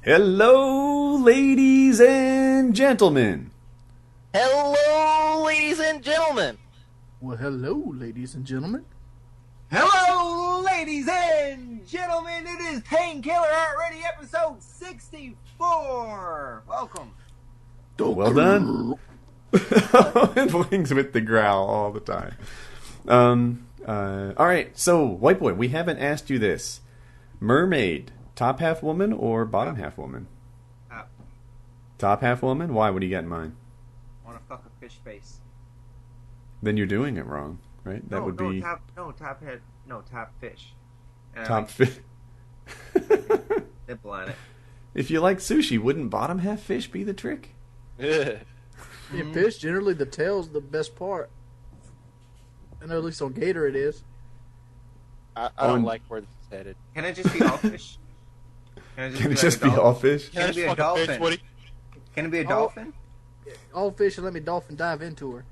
Hello, ladies and gentlemen. Hello, ladies and gentlemen. Well, hello, ladies and gentlemen. Hello, ladies and gentlemen. It is Painkiller Already, episode 64. Welcome. Oh, well done. Wings with the growl all the time. All right, so, White Boy, we haven't asked you this. Mermaid, top half woman or bottom half woman? Top half woman? Why? What do you got in mind? I want to fuck a fish face. Then you're doing it wrong, right? That would be... top fish. And top fish. Nibble on it. If you like sushi, wouldn't bottom half fish be the trick? In fish, generally the tail's the best part. I know at least on gator it is. I don't like where this is headed. Can it just be all fish? Can it just be all fish? Can it be a dolphin? Can it be a dolphin? All fish and let me dolphin dive into her.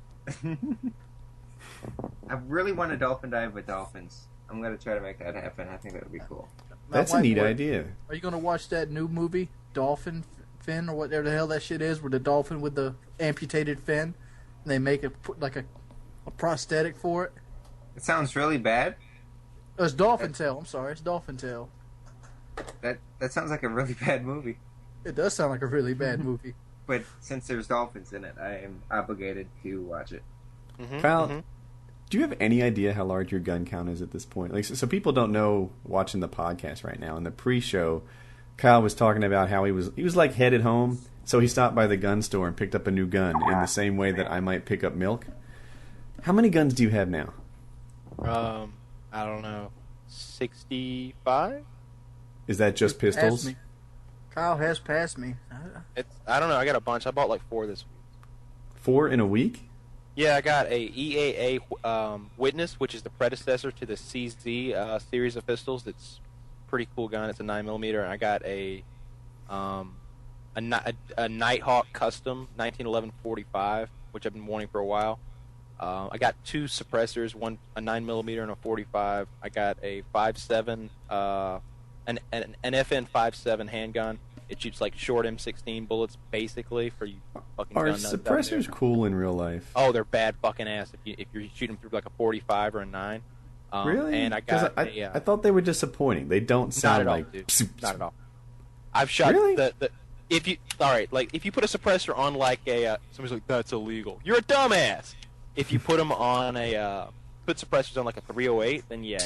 I really want a dolphin dive with dolphins. I'm going to try to make that happen. I think that would be cool. That's a neat idea. Are you going to watch that new movie, Dolphin Fin, or whatever the hell that shit is, with the dolphin with the amputated fin, and they make it put like a prosthetic for it? It sounds really bad. Oh, it's Dolphin Tail. I'm sorry, it's Dolphin Tail. That sounds like a really bad movie. It does sound like a really bad movie. But since there's dolphins in it, I am obligated to watch it. Kyle, do you have any idea how large your gun count is at this point? Like, so people don't know watching the podcast right now. In the pre-show, Kyle was talking about how he was like headed home, so he stopped by the gun store and picked up a new gun in the same way that I might pick up milk. How many guns do you have now? I don't know, 65. Is that just pistols? Me. Kyle has passed me. I don't know. I got a bunch. I bought like 4 this week. 4 in a week? Yeah, I got a EAA Witness, which is the predecessor to the CZ series of pistols. It's a pretty cool gun. It's a 9mm, and I got a Nighthawk Custom 1911-45, which I've been wanting for a while. I got 2 suppressors, a 9mm and a 45. I got a 5.7, an FN 5.7 handgun. It shoots like short M16 bullets, basically, for you fucking gun nuts. Are suppressors cool in real life? Oh, they're bad fucking ass if you're shooting through like a 45 or a 9. Really? And I got I thought they were disappointing. They don't sound not at like... all, dude. Not at all. I've shot really? if you put a suppressor on like a somebody's like, that's illegal. You're a dumbass. If you put them on put suppressors on like a 308, then yeah,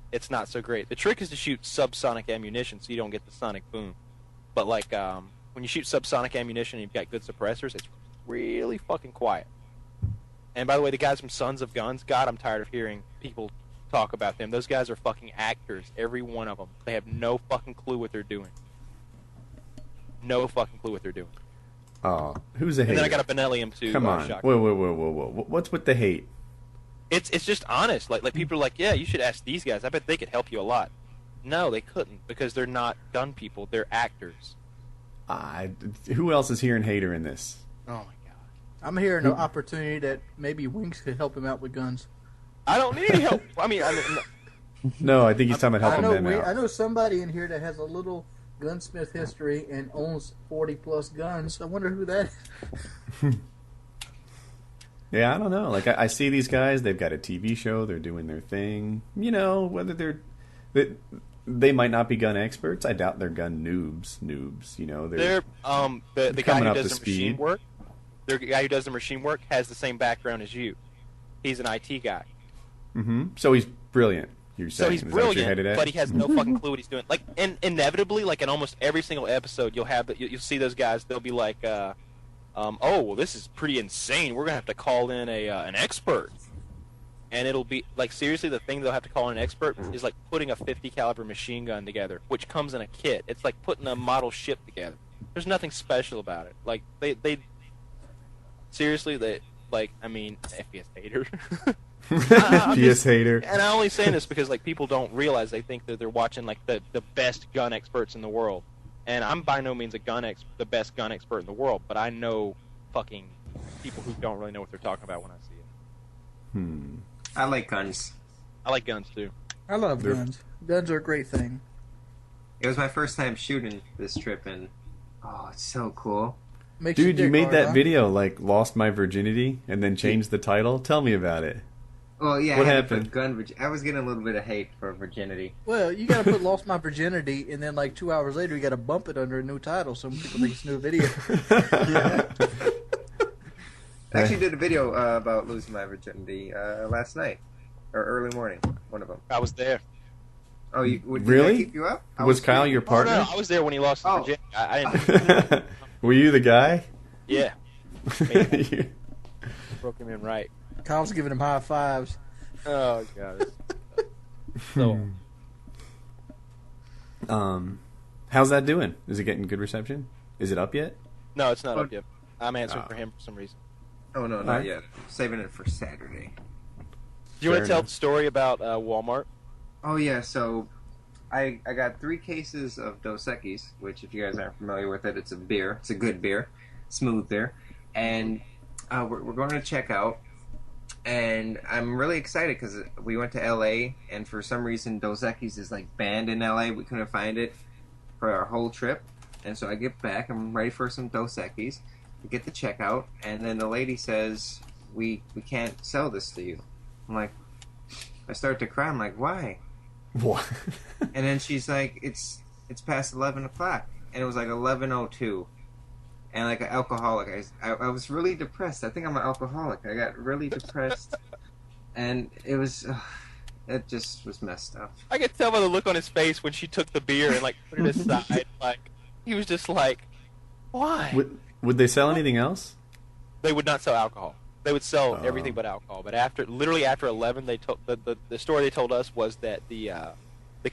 it's not so great. The trick is to shoot subsonic ammunition so you don't get the sonic boom. But like when you shoot subsonic ammunition and you've got good suppressors, it's really fucking quiet. And by the way, the guys from Sons of Guns, God, I'm tired of hearing people talk about them. Those guys are fucking actors, every one of them. They have no fucking clue what they're doing. No fucking clue what they're doing. Oh, who's a hater? And then I got a Benellium too. Come on. Whoa. What's with the hate? It's just honest. Like people are like, yeah, you should ask these guys. I bet they could help you a lot. No, they couldn't because they're not gun people. They're actors. Who else is hearing hater in this? Oh my god. I'm hearing an opportunity that maybe Winks could help him out with guns. I don't need any help. I mean no, I think he's talking about helping them out. I know somebody in here that has a little gunsmith history and owns 40+ guns. I wonder who that is. Yeah, I don't know. Like, I see these guys, they've got a TV show, they're doing their thing. You know, whether they might not be gun experts. I doubt they're gun noobs. You know, they're the guy who does the machine work. The guy who does the machine work has the same background as you. He's an IT guy. Mm-hmm. So he's brilliant. You're saying. So he's brilliant, but he has no fucking clue what he's doing. Like, and inevitably, like in almost every single episode, you'll see those guys. They'll be like, oh, well, this is pretty insane. We're gonna have to call in an expert. And it'll be like, seriously, the thing they'll have to call in an expert is like putting a 50 caliber machine gun together, which comes in a kit. It's like putting a model ship together. There's nothing special about it. Like they seriously, I mean, FPS hater. FPS hater. And I'm only saying this because like people don't realize, they think that they're watching like the best gun experts in the world. And I'm by no means the best gun expert in the world, but I know fucking people who don't really know what they're talking about when I see it. I like guns. I like guns too. I love guns. Guns are a great thing. It was my first time shooting this trip, and it's so cool. Makes your Dude, you dick made hard, that huh? video, like, Lost My Virginity, and then changed the title? Tell me about it. Well, yeah, What I had to happened? put I was getting a little bit of hate for virginity. Well, you gotta put "Lost My Virginity" and then like 2 hours later, you gotta bump it under a new title so people think it's a new video. I actually did a video about losing my virginity last night or early morning. One of them. I was there. Oh, did Really? I keep you up? I Was Kyle your Oh, partner? no, I was there when he lost his Oh. virginity. I didn't. Were you the guy? Yeah, broke him in right. Kyle's giving him high fives. Oh god. So How's that doing? Is it getting good reception? Is it up yet? no, it's not up yet. I'm answering for him for some reason. Oh no, not Alright. yet. Saving it for Saturday. Do you want Fair to tell enough. the story about Walmart? Oh yeah, so I got 3 cases of Dos Equis, which if you guys aren't familiar with it, it's a beer. It's a good beer, smooth beer, and we're going to check out. And I'm really excited because we went to LA, and for some reason Dos Equis is like banned in LA. We couldn't find it for our whole trip, and so I get back. I'm ready for some Dos Equis. We get the checkout, and then the lady says, "We can't sell this to you." I'm like, I start to cry. I'm like, why? What? And then she's like, it's past 11 o'clock. And it was like 11:02. And like an alcoholic, I was really depressed. I think I'm an alcoholic. I got really depressed. And it just was messed up. I could tell by the look on his face when she took the beer and like put it aside. Like he was just like, why? Would they sell anything else? They would not sell alcohol. They would sell Oh. everything but alcohol. But literally after 11, they told the story they told us was that the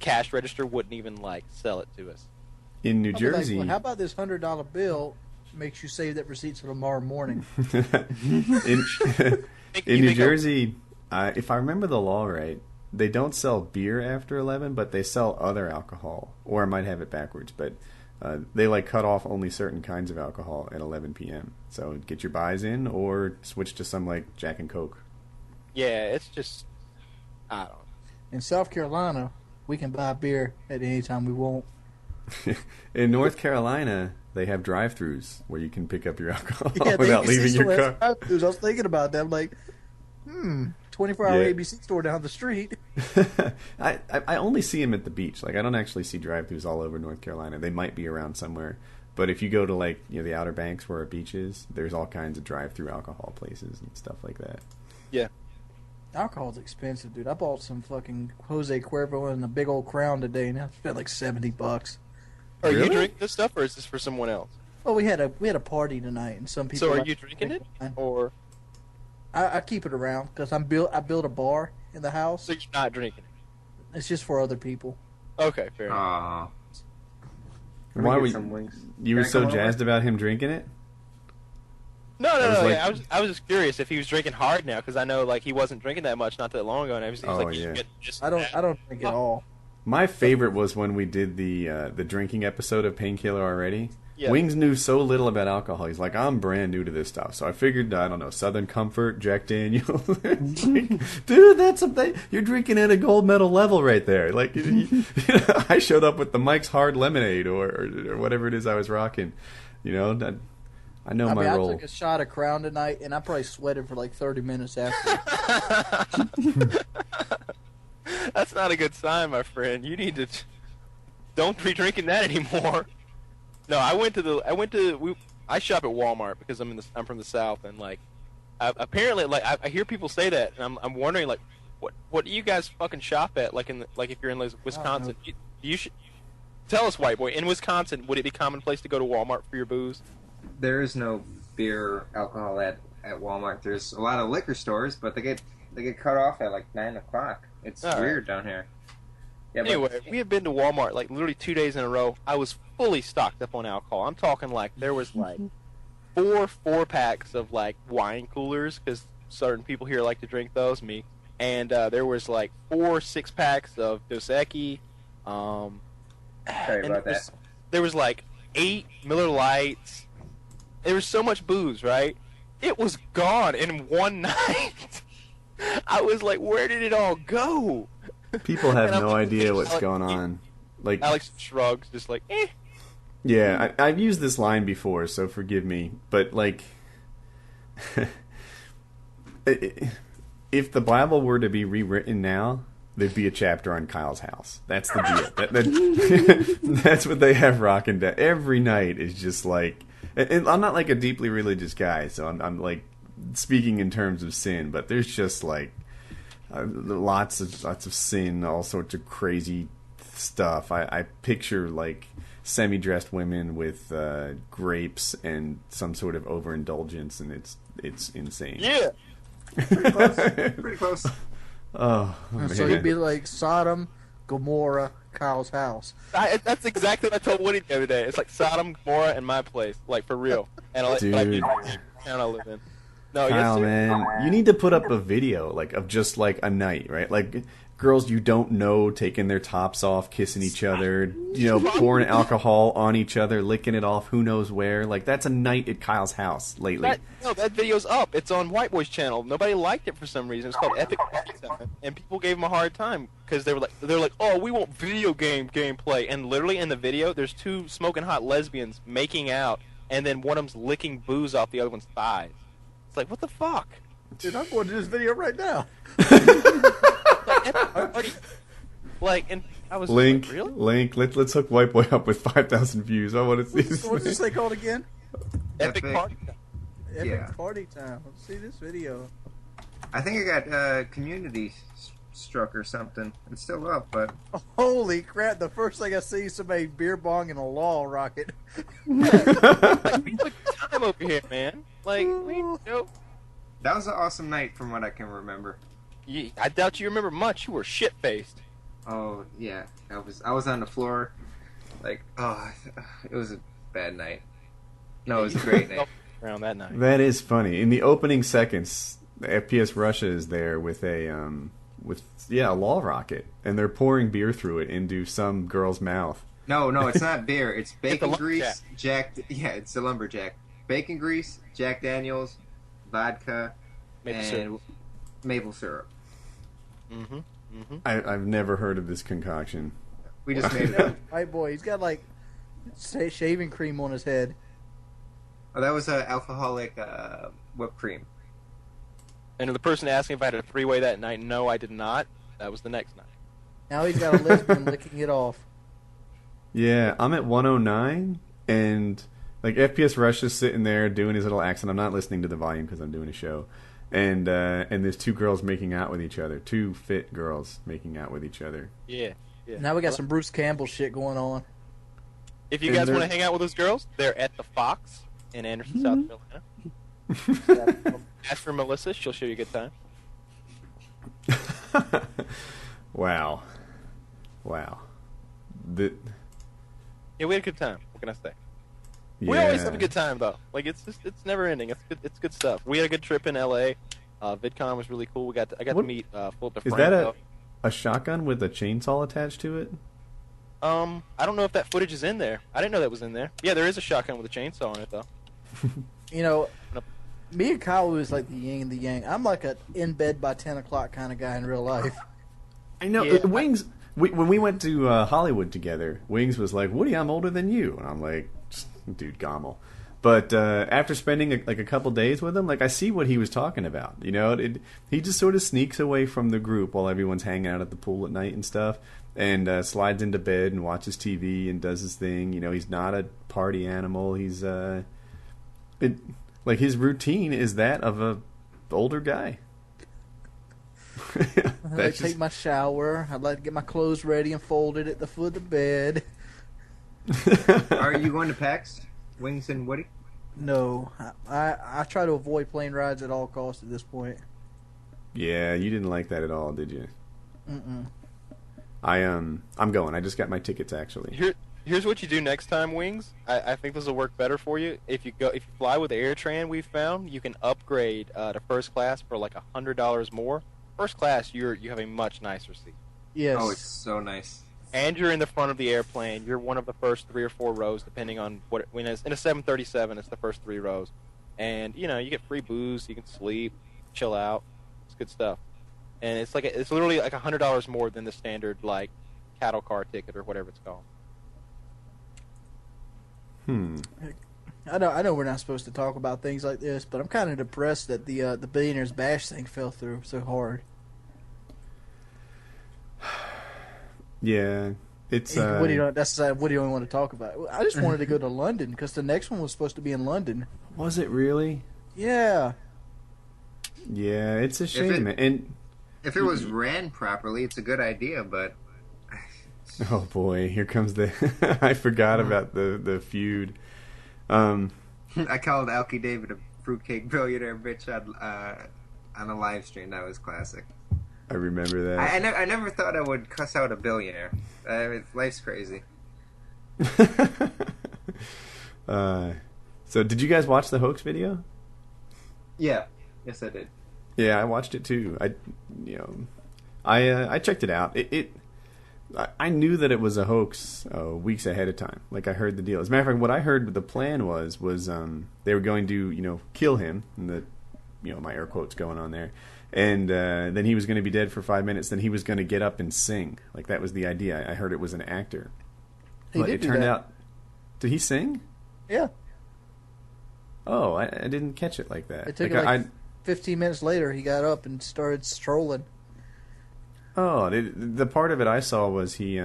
cash register wouldn't even like sell it to us. In New I'll be like, Jersey. well, how about this $100 bill makes you save that receipt for tomorrow morning? in You New think Jersey, if I remember the law right, they don't sell beer after 11, but they sell other alcohol. Or I might have it backwards, but they like cut off only certain kinds of alcohol at 11 p.m. So get your buys in or switch to some like Jack and Coke. Yeah, it's just I don't know. In South Carolina, we can buy beer at any time we want. In North Carolina, they have drive-throughs where you can pick up your alcohol Yeah, without the ABC leaving store your has car. drive-thrus. I was thinking about that. I'm like, 24-hour Yeah. ABC store down the street. I only see them at the beach. Like I don't actually see drive-throughs all over North Carolina. They might be around somewhere, but if you go to like the Outer Banks where a beach is, there's all kinds of drive-through alcohol places and stuff like that. Yeah. Alcohol's expensive, dude. I bought some fucking Jose Cuervo and a big old Crown today, and I spent like $70. Are you Really? drinking this stuff, or is this for someone else? Well, we had a party tonight, and some people. So are like you to drinking drink it, wine. or I keep it around because I built a bar in the house. so you're not drinking it? It's just for other people. Okay, fair enough. Aww. Why were some wings? you were Can I so come over? jazzed about him drinking it? No, I was like- yeah, I was just curious if he was drinking hard now because I know like he wasn't drinking that much not that long ago, and he was Oh, like, yeah. I don't drink at all. My favorite was when we did the drinking episode of Painkiller already. Yeah. Wings knew so little about alcohol. He's like, I'm brand new to this stuff, so I figured, I don't know, Southern Comfort, Jack Daniels. Dude, you're drinking at a gold medal level right there. Like, I showed up with the Mike's Hard Lemonade or whatever it is I was rocking. I know I my mean, I role. took a shot of Crown tonight, and I probably sweated for like 30 minutes after. That's not a good sign, my friend. You need to don't be drinking that anymore. No, I shop at Walmart because I'm from the South, and like apparently like I hear people say that, and I'm wondering like what do you guys fucking shop at like if you're in Wisconsin? You should tell us, white boy. In Wisconsin, would it be commonplace to go to Walmart for your booze? There is no beer, alcohol at Walmart. There's a lot of liquor stores, but they get cut off at like 9 o'clock. It's All right. weird down here. Yeah, but- Anyway, we have been to Walmart like literally 2 days in a row. I was fully stocked up on alcohol. I'm talking like there was like four packs of like wine coolers because certain people here like to drink those. Me, and there was like 4 6-packs of Dos Equis. Sorry and about that. There was like 8 Miller Lights. There was so much booze, right? It was gone in one night. I was like, where did it all go? People have And I'm no like, idea "Wait, what's like, going on. Like Alex shrugs, just like, eh. Yeah, I've used this line before, so forgive me. But, like, if the Bible were to be rewritten now, there'd be a chapter on Kyle's house. That's the deal. That's what they have rocking down. Every night is just like... And I'm not, like, a deeply religious guy, so I'm like, speaking in terms of sin, but there's just, like, lots of sin, all sorts of crazy stuff. I picture, like... semi-dressed women with grapes and some sort of overindulgence, and it's insane. Yeah. Pretty close. Oh, man. So he'd be like Sodom, Gomorrah, Kyle's house. That's exactly what I told Woody the other day. It's like Sodom, Gomorrah, and my place, like for real. And Dude. like, the town I live in. No, Kyle, yes, man, you need to put up a video like of just like a night, right? Like girls you don't know taking their tops off, kissing each other, pouring alcohol on each other, licking it off, who knows where. Like that's a night at Kyle's house lately. That video's up. It's on White Boy's channel. Nobody liked it for some reason. It's called Epic Party Time, and people gave him a hard time because they're like, oh, we want video game gameplay. And literally in the video, there's two smoking hot lesbians making out, and then one of them's licking booze off the other one's thighs. It's like, what the fuck? Dude, I'm going to this video right now. Like, and I was Link, like, really? Link, let's hook White Boy up with 5,000 views. I want to see this. What's this thing called again? Epic Party Time. Epic Party Time. Let's see this video. I think I got community struck or something. It's still up, but Holy crap! The first thing I see is somebody beer bong in a law rocket. Like, we took time over here, man. Like, that was an awesome night from what I can remember. I doubt you remember much. You were shit faced. Oh yeah, I was on the floor, like it was a bad night. No, it was a great night. Around that night. That is funny. In the opening seconds, the FPS Russia is there with a law rocket, and they're pouring beer through it into some girl's mouth. No, it's not beer. It's bacon It's a grease, it's a lumberjack. Bacon grease, Jack Daniels, vodka, and maple syrup. Mm-hmm. Mm-hmm. I've never heard of this concoction. We just made it up. White boy, he's got like shaving cream on his head. Oh, that was alcoholic whipped cream. And the person asking if I had a three-way that night, no, I did not. That was the next night. Now he's got a lesbian licking it off. Yeah, I'm at 109, and like FPS Russia's sitting there doing his little accent. I'm not listening to the volume because I'm doing a show. And there's two girls making out with each other. Two fit girls making out with each other. Yeah. Now we got some Bruce Campbell shit going on. If you guys want to hang out with those girls, they're at the Fox in Anderson, South Carolina. Ask for Melissa; she'll show you a good time. Wow. Yeah, we had a good time. What can I say? Yeah. We always have a good time, though. Like it's never ending. It's good stuff. We had a good trip in L.A. VidCon was really cool. I got to meet Philip DeFranco. Is that a shotgun with a chainsaw attached to it? I don't know if that footage is in there. I didn't know that was in there. Yeah, there is a shotgun with a chainsaw on it, though. Me and Kyle was like the yin and the yang. I'm like a in bed by 10 o'clock kind of guy in real life. I know. Yeah. Wings, when we went to Hollywood together, Wings was like, Woody, I'm older than you. And I'm like, dude, Gommel. But after spending a couple days with him, like I see what he was talking about. He just sort of sneaks away from the group while everyone's hanging out at the pool at night and stuff, and slides into bed and watches TV and does his thing. He's not a party animal. He's like his routine is that of a older guy. I like to take my shower. I'd like to get my clothes ready and folded at the foot of the bed. Are you going to PAX, Wings and Woody? No, I try to avoid plane rides at all costs at this point. Yeah, you didn't like that at all, did you? Mm-mm. I'm going. I just got my tickets actually. Here's what you do next time, Wings. I think this will work better for you. If you fly with AirTran, we've found you can upgrade to first class for like $100 more. First class, you have a much nicer seat. Yes. Oh, it's so nice. And you're in the front of the airplane. You're one of the first 3 or 4 rows, depending on when it's in a 737. It's the first 3 rows, and you get free booze. You can sleep, chill out. It's good stuff. And it's literally like $100 more than the standard like cattle car ticket or whatever it's called. I know we're not supposed to talk about things like this, but I'm kind of depressed that the Billionaires Bash thing fell through so hard. Yeah, it's. What do you only want to talk about? I just wanted to go to London because the next one was supposed to be in London. Was it really? Yeah. Yeah, it's a shame. If it was ran properly, it's a good idea, but... Oh boy, here comes the... I forgot about the feud. I called Alky David a fruitcake billionaire bitch on a live stream. That was classic. I remember that. I never thought I would cuss out a billionaire. Life's crazy. So did you guys watch the hoax video? Yeah. Yes, I did. Yeah, I watched it too. I checked it out. I knew that it was a hoax weeks ahead of time. Like, I heard the deal. As a matter of fact, what I heard the plan was they were going to kill him, and my air quotes going on there, and then he was going to be dead for 5 minutes. Then he was going to get up and sing. Like, that was the idea. I heard it was an actor. But it turned out. Did he sing? Yeah. Oh, I didn't catch it like that. It took 15 minutes later, he got up and started strolling. Oh, the part of it I saw was he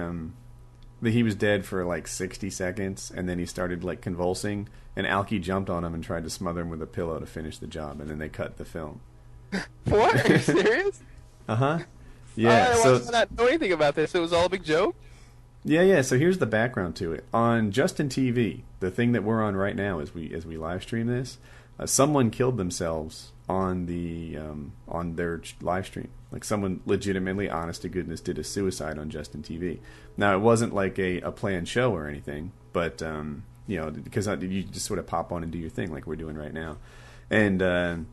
was dead for like 60 seconds, and then he started like convulsing, and Alky jumped on him and tried to smother him with a pillow to finish the job, and then they cut the film. What? Are you serious? Uh-huh. Yeah. I did not know anything about this. It was all a big joke? Yeah. So here's the background to it. On Justin TV, the thing that we're on right now as we live stream this, someone killed themselves on their live stream. Like, someone legitimately, honest to goodness, did a suicide on Justin TV. Now, it wasn't like a planned show or anything, but because you just sort of pop on and do your thing like we're doing right now. And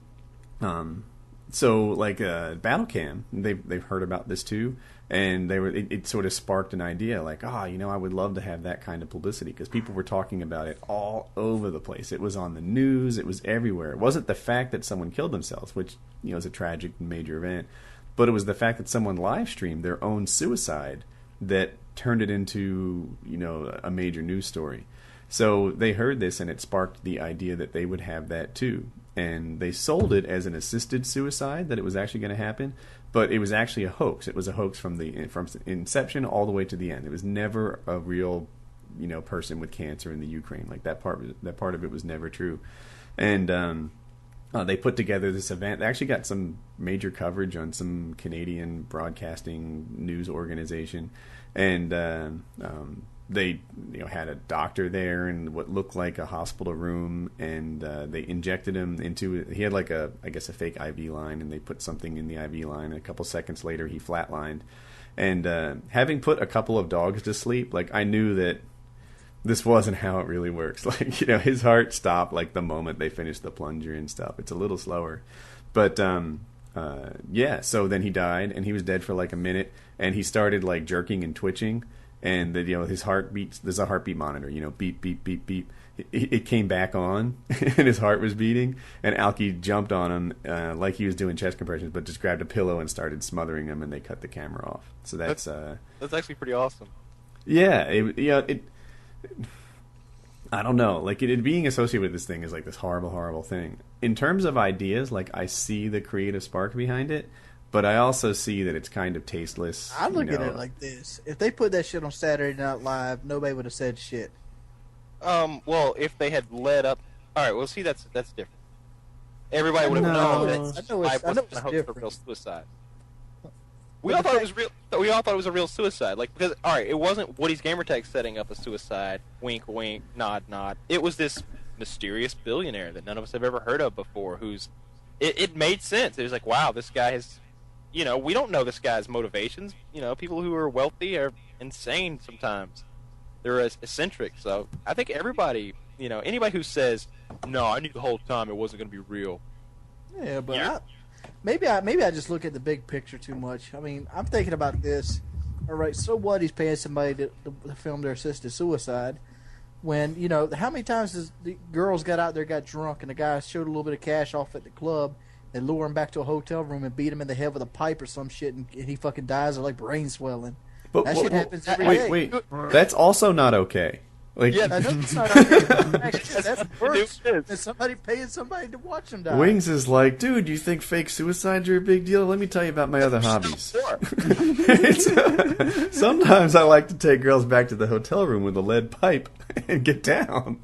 so like Battle Cam, they've heard about this too, and it sort of sparked an idea like, I would love to have that kind of publicity, because people were talking about it all over the place. It was on the news, it was everywhere. It wasn't the fact that someone killed themselves, which is a tragic major event, but it was the fact that someone live streamed their own suicide that turned it into a major news story. So they heard this, and it sparked the idea that they would have that too. And they sold it as an assisted suicide, that it was actually going to happen, but it was actually a hoax. It was a hoax from inception all the way to the end. It was never a real, person with cancer in the Ukraine. Like, that part of it was never true. And they put together this event. They actually got some major coverage on some Canadian broadcasting news organization, and they had a doctor there in what looked like a hospital room, and they injected him into it. He had like a fake IV line, and they put something in the IV line, and a couple seconds later he flatlined. And having put a couple of dogs to sleep, like, I knew that this wasn't how it really works. Like, his heart stopped like the moment they finished the plunger and stuff. It's a little slower, but so then he died, and he was dead for like a minute, and he started like jerking and twitching. And his heart beats. There's a heartbeat monitor. Beep, beep, beep, beep. It came back on, and his heart was beating. And Alky jumped on him like he was doing chest compressions, but just grabbed a pillow and started smothering him. And they cut the camera off. So that's actually pretty awesome. Yeah, I don't know. Like, it being associated with this thing is like this horrible, horrible thing. In terms of ideas, like, I see the creative spark behind it. But I also see that it's kind of tasteless. I look at it like this. If they put that shit on Saturday Night Live, nobody would have said shit. Well, if they had led up... Alright, well, see, that's different. Everybody would have known that I know it's a real suicide. We all thought it was real. We all thought it was a real suicide. Like, because, alright, it wasn't WoodysGamertag setting up a suicide. Wink, wink, nod, nod. It was this mysterious billionaire that none of us have ever heard of before, who's... It made sense. It was like, wow, this guy has... we don't know this guy's motivations. People who are wealthy are insane sometimes. They're eccentric. So I think everybody, anybody who says, no, I knew the whole time it wasn't going to be real. Yeah, but maybe I just look at the big picture too much. I mean, I'm thinking about this. All right, so what? He's paying somebody to film their assisted suicide. When, how many times does the girls got out there, got drunk, and the guy showed a little bit of cash off at the club, they lure him back to a hotel room and beat him in the head with a pipe or some shit, and he fucking dies of like brain swelling. But That shit happens every day. wait. That's also not okay. Like, Yeah, I know it's not okay. That's worse It is. than somebody paying somebody to watch them die. Wings is like, dude, you think fake suicides are a big deal? Let me tell you about my other hobbies. Sometimes I like to take girls back to the hotel room with a lead pipe and get down.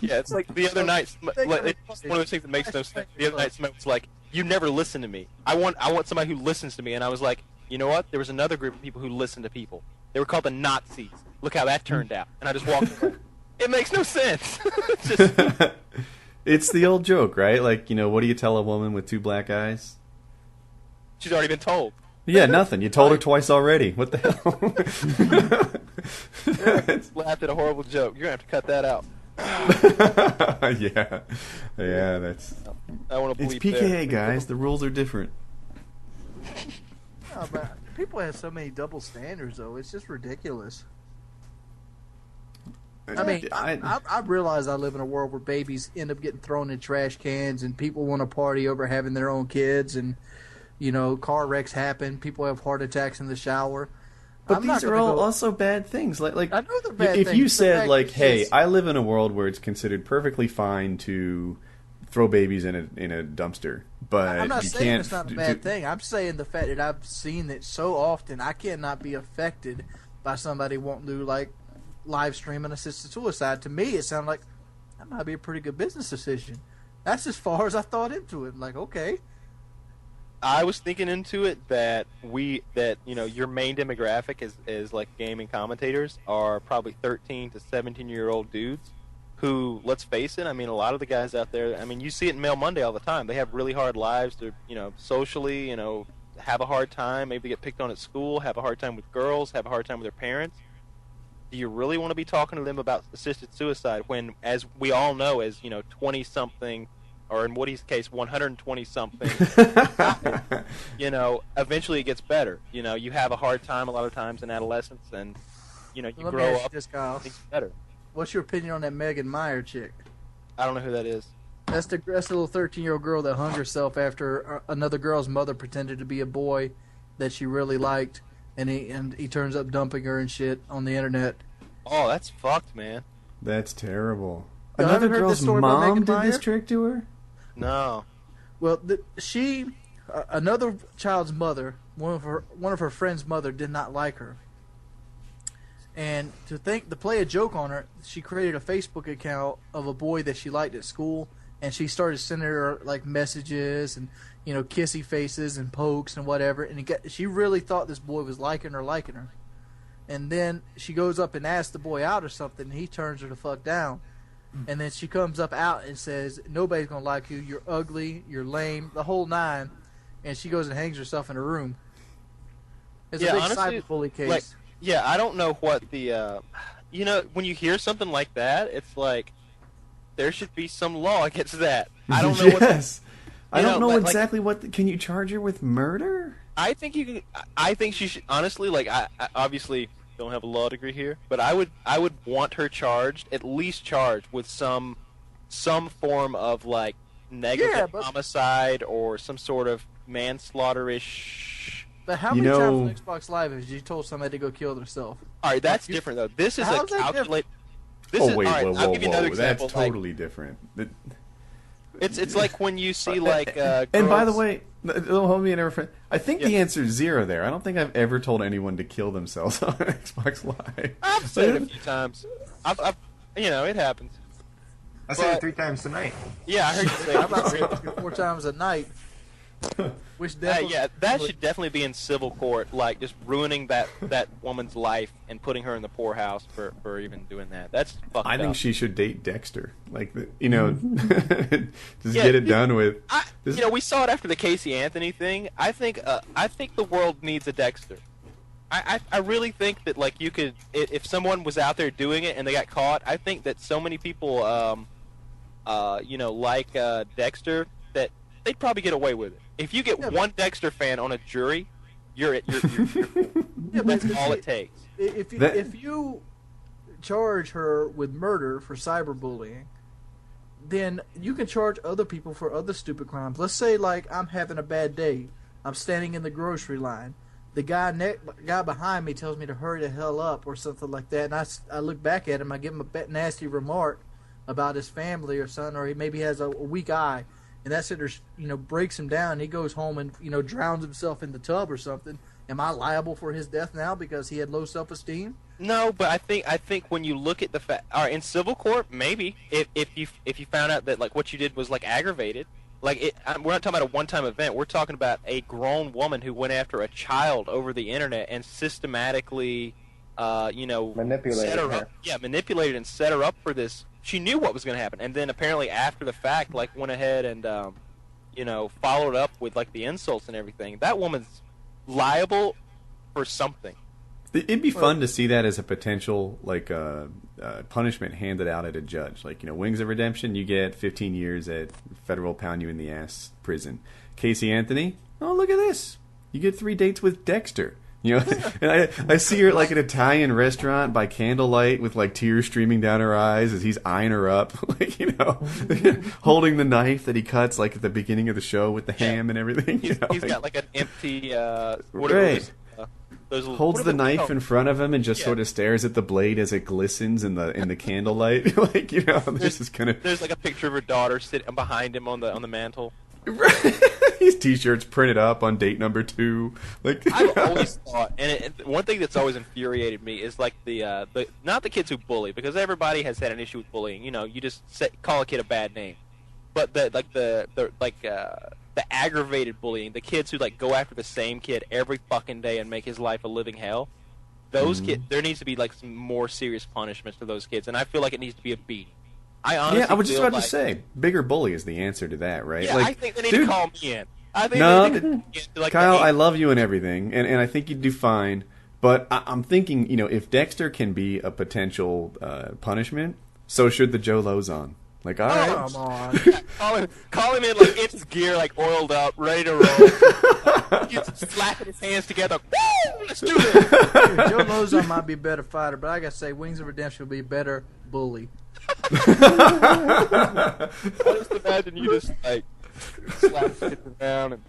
Yeah, it's like the other night. Like, it's one of those things that makes no sense. The other night, somebody was like, "You never listen to me. I want somebody who listens to me." And I was like, "You know what? There was another group of people who listened to people. They were called the Nazis. Look how that turned out." And I just walked away. It makes no sense. It's the old joke, right? Like, what do you tell a woman with 2 black eyes? She's already been told. Yeah, nothing. You told her twice already. What the hell? Laughed at a horrible joke. You're gonna have to cut that out. Yeah, that's. I want to It's bleep PKA, there. guys. The rules are different. No, but people have so many double standards, though. It's just ridiculous. I mean, I realize I live in a world where babies end up getting thrown in trash cans, and people want to party over having their own kids, and car wrecks happen. People have heart attacks in the shower. But these are all also bad things. Like I know they're bad if things. you The said, fact like, hey, is- I live in a world where it's considered perfectly fine to throw babies in a dumpster, but I'm not you saying can't it's not a bad thing. I'm saying the fact that I've seen it so often, I cannot be affected by somebody wanting to like live stream an assisted suicide. To me, it sounded like that might be a pretty good business decision. That's as far as I thought into it. I'm like, okay. I was thinking into it that your main demographic is like gaming commentators are probably 13 to 17-year-old dudes who, let's face it, I mean, a lot of the guys out there, I mean, you see it in Mail Monday all the time. They have really hard lives. They're, socially, have a hard time. Maybe they get picked on at school, have a hard time with girls, have a hard time with their parents. Do you really want to be talking to them about assisted suicide when, as we all know, as 20-something, or in Woody's case, 120-something, eventually it gets better. You have a hard time a lot of times in adolescence, and, you Let me grow ask you up, this, Kyle. things better. What's your opinion on that Megan Meyer chick? I don't know who that is. That's the little 13-year-old girl that hung herself after another girl's mother pretended to be a boy that she really liked, and he turns up dumping her and shit on the internet. Oh, that's fucked, man. That's terrible. You Another haven't heard girl's this story about mom Megan did Meyer? this trick to her? No. Well, another child's mother, one of her friend's mother, did not like her, and to play a joke on her, she created a Facebook account of a boy that she liked at school, and she started sending her like messages and kissy faces and pokes and whatever, and she really thought this boy was liking her, and then she goes up and asks the boy out or something, and he turns her the fuck down. And then she comes up out and says, "Nobody's gonna like you. You're ugly. You're lame. The whole 9." And she goes and hangs herself in her room. It's a big honestly, cyberbully case. like, I don't know what the, when you hear something like that, it's like there should be some law against that. I don't know. Yes. I I don't know like, exactly what. Can you charge her with murder? I think you can. I think she should. Honestly, like I obviously don't have a law degree here, but I would want her charged, at least charged with some form of like negligent homicide or some sort of manslaughter-ish. But how many times on Xbox Live have you told somebody to go kill themselves? All right, that's different though. This is a calculate. Wait, I'll give you another example. That's totally different. It's like when you see like. And by the way, don't hold me in ever. I think the answer is 0 there. I don't think I've ever told anyone to kill themselves on Xbox Live. I've said it a few times. I've it happens. I said it 3 times tonight. Yeah, I heard you say I'm about saying 4 times a night. Which definitely, that should definitely be in civil court, like just ruining that woman's life and putting her in the poorhouse for even doing that. That's fucked up. I think she should date Dexter. Like, just get it done with. We saw it after the Casey Anthony thing. I think the world needs a Dexter. I really think that like you could, if someone was out there doing it and they got caught, I think that so many people, like Dexter, that they'd probably get away with it. If you get one Dexter fan on a jury, you're that's all it takes. If you charge her with murder for cyberbullying, then you can charge other people for other stupid crimes. Let's say like I'm having a bad day. I'm standing in the grocery line. the guy behind me tells me to hurry the hell up or something like that. And I look back at him, I give him a nasty remark about his family or something, or he maybe has a weak eye, and that sitter, breaks him down. And he goes home and drowns himself in the tub or something. Am I liable for his death now because he had low self-esteem? No, but I think when you look at the fact, all right, in civil court, maybe if you found out that like what you did was like aggravated. Like we're not talking about a one-time event. We're talking about a grown woman who went after a child over the internet and systematically, manipulated set her her. up. Yeah, manipulated and set her up for this. She knew what was going to happen, and then apparently after the fact, like went ahead and followed up with like the insults and everything. That woman's liable for something. It'd be fun to see that as a potential punishment handed out at a judge. Like, Wings of Redemption, you get 15 years at federal pound you in the ass prison. Casey Anthony, oh, look at this. You get 3 dates with Dexter. And I see her at like an Italian restaurant by candlelight with like tears streaming down her eyes as he's eyeing her up, holding the knife that he cuts like at the beginning of the show with the ham and everything. He's got like an empty right. Holds the knife in front of him and just sort of stares at the blade as it glistens in the candlelight. There's like a picture of her daughter sitting behind him on the mantle. His T-shirts printed up on date number 2. I've always thought, and one thing that's always infuriated me is like the not the kids who bully, because everybody has had an issue with bullying. You just call a kid a bad name, but the aggravated bullying, the kids who like go after the same kid every fucking day and make his life a living hell. Those kids, there needs to be like some more serious punishments for those kids, and I feel like it needs to be a beating. I was just about to say, bigger bully is the answer to that, right? Yeah, I think they need to call me in. Kyle, I love you and everything, and I think you'd do fine. But I'm thinking, if Dexter can be a potential punishment, so should the Joe Lozon. Like, all right. Come on. Call him in like it's gear, like oiled up, ready to roll. He's slapping his hands together. Woo! Let's do this. Joe Lozon might be a better fighter, but I gotta say, Wings of Redemption will be a better bully. I just imagine you just like slap kids around and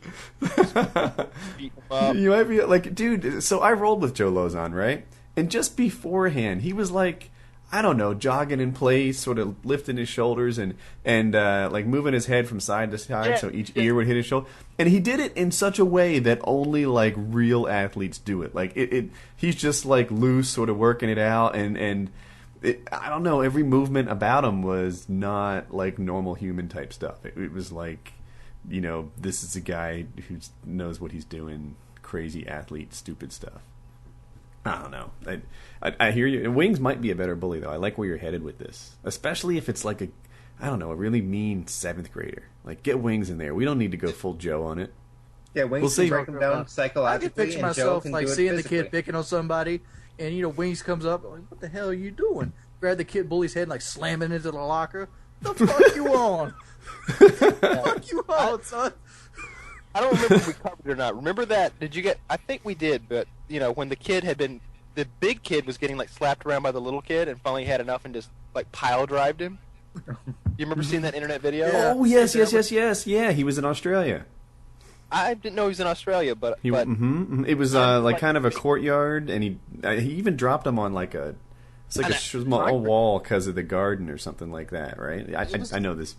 beat them up. You might be like, dude. So I rolled with Joe Lozon, right? And just beforehand, he was like, I don't know, jogging in place, sort of lifting his shoulders and like moving his head from side to side, so each ear would hit his shoulder. And he did it in such a way that only like real athletes do it. Like he's just like loose, sort of working it out, and I don't know. Every movement about him was not like normal human type stuff. It was like, this is a guy who knows what he's doing. Crazy athlete, stupid stuff. I don't know. I hear you. Wings might be a better bully, though. I like where you're headed with this, especially if it's like a really mean 7th grader. Like, get Wings in there. We don't need to go full Joe on it. Yeah, Wings can break him down psychologically. I can picture myself like seeing the kid picking on somebody, and Wings comes up like, "What the hell are you doing?" Grab the kid bully's head and like slam it into the locker. The fuck you on? Fuck you on, son? I don't remember if we covered it or not. Remember that? Did you get? I think we did, but when the big kid was getting like slapped around by the little kid, and finally had enough and just like pile drived him. You remember seeing that internet video? Yeah. Oh yes. Yeah, he was in Australia. I didn't know he was in Australia, but it was like kind of a courtyard, and he even dropped him on like a small wall because of the garden or something like that, right? I know this.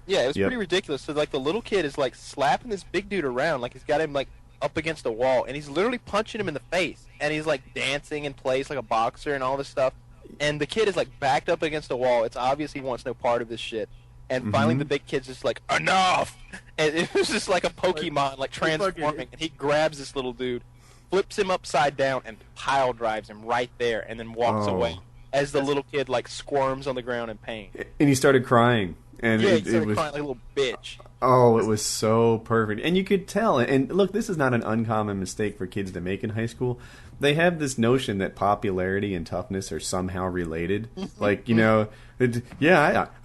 Yeah, it was pretty ridiculous. So like the little kid is like slapping this big dude around, like he's got him like up against a wall, and he's literally punching him in the face, and he's like dancing in place like a boxer and all this stuff. And the kid is like backed up against a wall. It's obvious he wants no part of this shit. And finally, the big kid's just like, enough! And it was just like a Pokemon, like transforming. And he grabs this little dude, flips him upside down, and pile drives him right there, and then walks away as the little kid like squirms on the ground in pain. And he started crying. And he started crying like a little bitch. Oh, it was so perfect. And you could tell. And look, this is not an uncommon mistake for kids to make in high school. They have this notion that popularity and toughness are somehow related. Like, I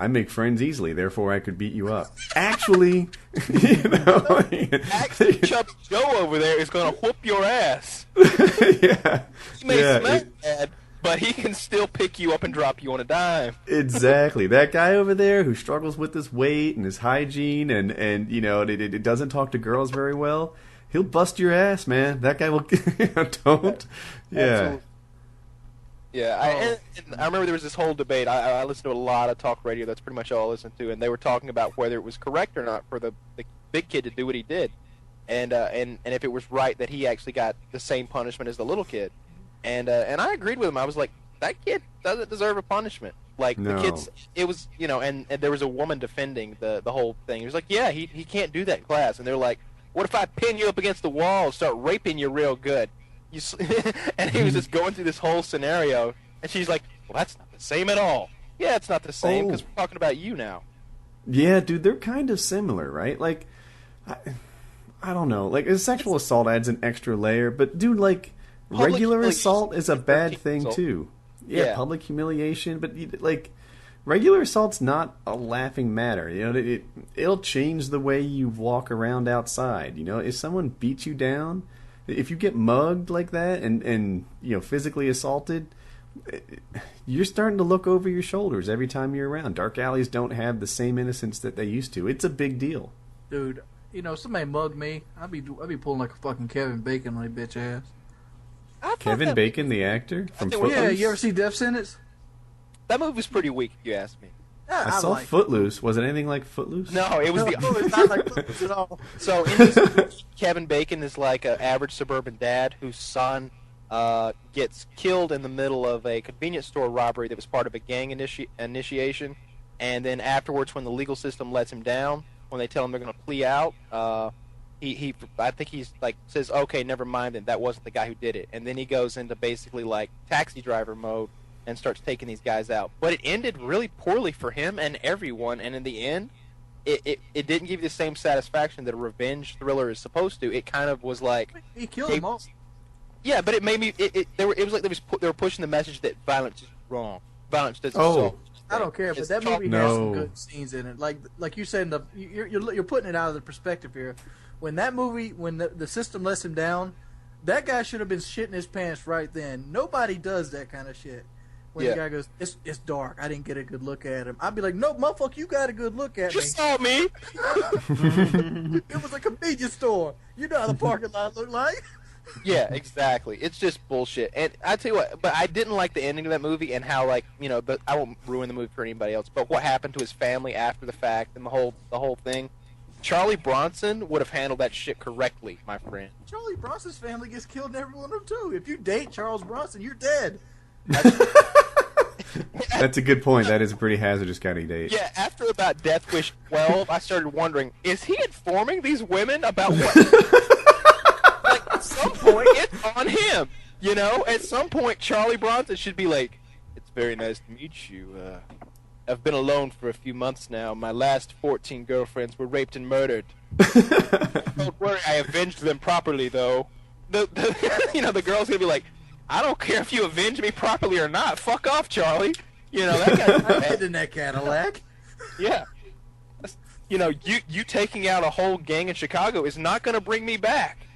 make friends easily, therefore I could beat you up. Actually, Actually, Chubby Joe over there is going to whoop your ass. Yeah. He may smell bad, but he can still pick you up and drop you on a dime. Exactly. That guy over there who struggles with his weight and his hygiene and it doesn't talk to girls very well, He'll bust your ass, man. That guy will. Don't. Yeah. Absolutely. Yeah, and I remember there was this whole debate. I listened to a lot of talk radio. That's pretty much all I listened to, and they were talking about whether it was correct or not for the big kid to do what he did, and if it was right that he actually got the same punishment as the little kid, and I agreed with him. I was like, that kid doesn't deserve a punishment. Like No. the kids, it was and there was a woman defending the whole thing. He was like, yeah, he can't do that in class, and they're like, what if I pin you up against the wall and start raping you real good? And he was just going through this whole scenario, and she's like, well, that's not the same at all. Yeah, it's not the same because we're talking about you now. Yeah, dude, they're kind of similar, right? Like, I don't know. Like, a sexual assault adds an extra layer, but dude, like, regular assault is a bad thing too. Yeah, public humiliation, but like, regular assault's not a laughing matter. You know, it'll change the way you walk around outside. You know, if someone beats you down, if you get mugged like that and you know, physically assaulted, you're starting to look over your shoulders every time you're around. Dark alleys don't have the same innocence that they used to. It's a big deal. Dude, you know, somebody mugged me, I'd be pulling like a fucking Kevin Bacon on their bitch ass. Kevin Bacon, the actor from Footloose? Yeah, you ever see Death Sentence? That movie was pretty weak, if you ask me. Yeah, I saw like Footloose. Was it anything like Footloose? No, it was it's not like Footloose at all. So in this movie, Kevin Bacon is like an average suburban dad whose son gets killed in the middle of a convenience store robbery that was part of a gang initiation, and then afterwards, when the legal system lets him down, when they tell him they're going to plea out, I think he's like says, okay, never mind, then that wasn't the guy who did it, and then he goes into basically like taxi driver mode and starts taking these guys out. But it ended really poorly for him and everyone, and in the end, it didn't give you the same satisfaction that a revenge thriller is supposed to. It kind of was like he killed them all. Yeah, but it made me. It was like they were pushing the message that violence is wrong. Violence doesn't solve. I don't care, but that movie has some good scenes in it. Like you said, you're putting it out of the perspective here. When that movie, when the system lets him down, that guy should have been shitting his pants right then. Nobody does that kind of shit. When the guy goes, it's dark, I didn't get a good look at him. I'd be like, no, motherfucker, you got a good look at me. You saw me. It was a convenience store. You know how the parking lot looked like. Yeah, exactly. It's just bullshit. And I tell you what, but I didn't like the ending of that movie and how, like, you know, but I won't ruin the movie for anybody else. But what happened to his family after the fact and the whole thing? Charlie Bronson would have handled that shit correctly, my friend. Charlie Bronson's family gets killed in every one of them too. If you date Charles Bronson, you're dead. That's a good point. That is a pretty hazardous kind of date. Yeah, after about Death Wish 12, I started wondering, is he informing these women about what? Like, at some point, it's on him. You know, at some point, Charlie Bronson should be like, it's very nice to meet you. I've been alone for a few months now. My last 14 girlfriends were raped and murdered. Don't worry, I avenged them properly, though. The girl's gonna be like, I don't care if you avenge me properly or not. Fuck off, Charlie. You know, that guy's dead in that Cadillac. Yeah. You know, you taking out a whole gang in Chicago is not going to bring me back.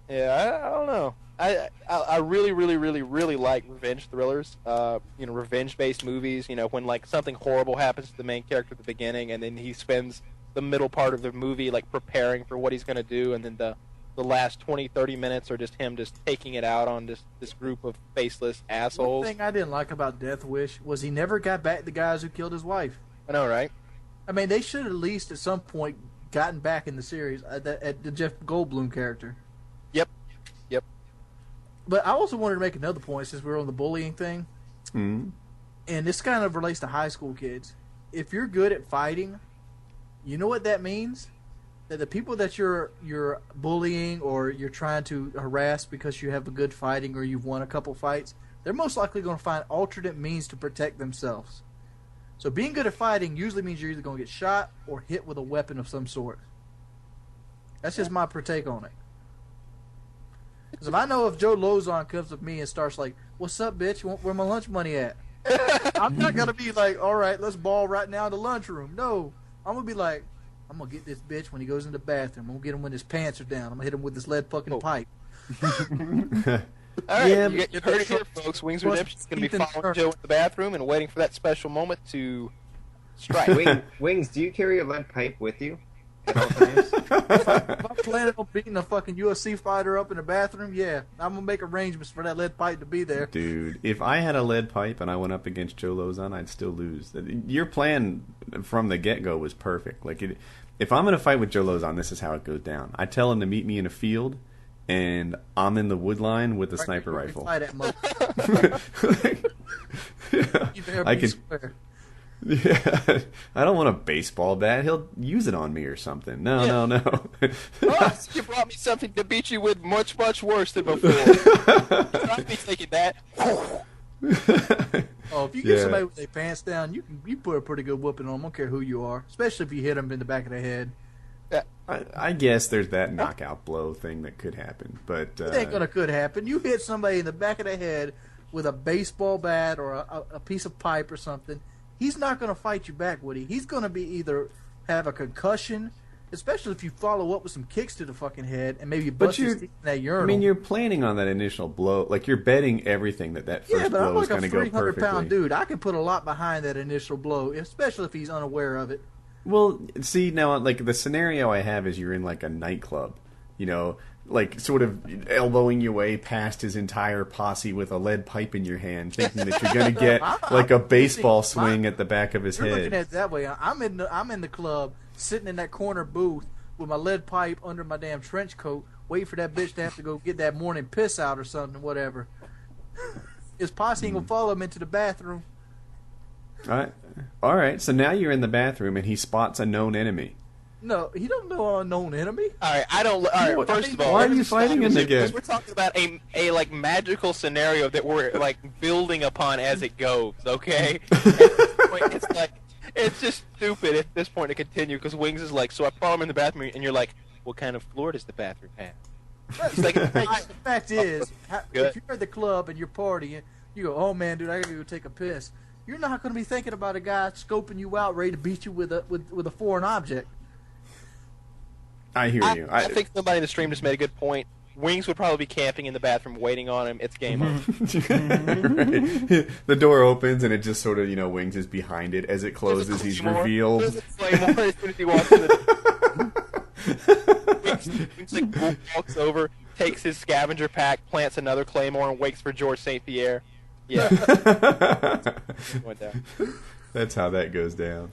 Yeah, I don't know. I really, really, really, really like revenge thrillers. You know, revenge-based movies. You know, when like something horrible happens to the main character at the beginning, and then he spends the middle part of the movie like preparing for what he's going to do, and then the last 20, 30 minutes are just him just taking it out on this group of faceless assholes. One thing I didn't like about Death Wish was he never got back the guys who killed his wife. I know, right? I mean, they should at least at some point gotten back in the series at the Jeff Goldblum character. Yep. But I also wanted to make another point since we were on the bullying thing. Mm-hmm. And this kind of relates to high school kids. If you're good at fighting, you know what that means? That the people that you're bullying or you're trying to harass because you have a good fighting or you've won a couple fights, they're most likely going to find alternate means to protect themselves. So being good at fighting usually means you're either going to get shot or hit with a weapon of some sort. That's just my take on it. Because if I know if Joe Lozon comes with me and starts like, what's up, bitch? Where my lunch money at? I'm not going to be like, all right, let's ball right now in the lunchroom. No. I'm going to be like, I'm going to get this bitch when he goes in the bathroom. I'm going to get him when his pants are down. I'm going to hit him with this lead fucking pipe. All right, Yeah, you heard it here, folks. Wings Redemption is going to be following Joe in the bathroom and waiting for that special moment to strike. Wings, do you carry a lead pipe with you? If I'm planning on beating a fucking UFC fighter up in the bathroom, yeah, I'm gonna make arrangements for that lead pipe to be there. Dude, if I had a lead pipe and I went up against Joe Lozon, I'd still lose. Your plan from the get-go was perfect. If I'm going to fight with Joe Lozon, this is how it goes down. I tell him to meet me in a field, and I'm in the wood line with a sniper rifle. Fight that mother- You better I be can. square. Yeah, I don't want a baseball bat. He'll use it on me or something. No, Yeah. no. Oh, you brought me something to beat you with much, much worse than before. I'd be thinking that. Oh, if you get Yeah. somebody with their pants down, you put a pretty good whooping on them. I don't care who you are, especially if you hit them in the back of the head. I guess there's that knockout blow thing that could happen, but It ain't gonna could happen. You hit somebody in the back of the head with a baseball bat or a piece of pipe or something. He's not gonna fight you back, Woody. He's gonna be either have a concussion, especially if you follow up with some kicks to the fucking head and maybe bust his teeth in that urinal. I mean, you're planning on that initial blow. Like, you're betting everything that first yeah, but I'm blow is like going a to go 300 perfectly. pound dude. I can put a lot behind that initial blow, especially if he's unaware of it. Well, see, now, like, the scenario I have is you're in, like, a nightclub, like, sort of elbowing your way past his entire posse with a lead pipe in your hand, thinking that you're going to get, like, a baseball swing at the back of his You're looking head. at it that way. I'm in the club, sitting in that corner booth with my lead pipe under my damn trench coat, waiting for that bitch to have to go get that morning piss out or something, whatever. His posse ain't gonna follow him into the bathroom. All right, so now you're in the bathroom and he spots a known enemy. No, he don't know an unknown enemy. All right, I don't. All right, first of all, Why are you let's fighting stop him here, again? because we're talking about a like magical scenario that we're like building upon as it goes. Okay, at this point, it's just stupid at this point to continue because Wings is like, so I follow him in the bathroom, and you're like, what kind of floor does the bathroom have? He's like, The fact is, Good. if you're at the club and you're partying, you go, "Oh man, dude, I gotta go take a piss." You're not gonna be thinking about a guy scoping you out, ready to beat you with a foreign object. I hear you. I think somebody in the stream just made a good point. Wings would probably be camping in the bathroom, waiting on him. It's game over. Right. The door opens and it just sort of, Wings is behind it. As it closes, he's revealed. There's a Claymore as soon as he walks in the Wings like walks over, takes his scavenger pack, plants another Claymore, and waits for George St. Pierre. Yeah. Went down. That's how that goes down.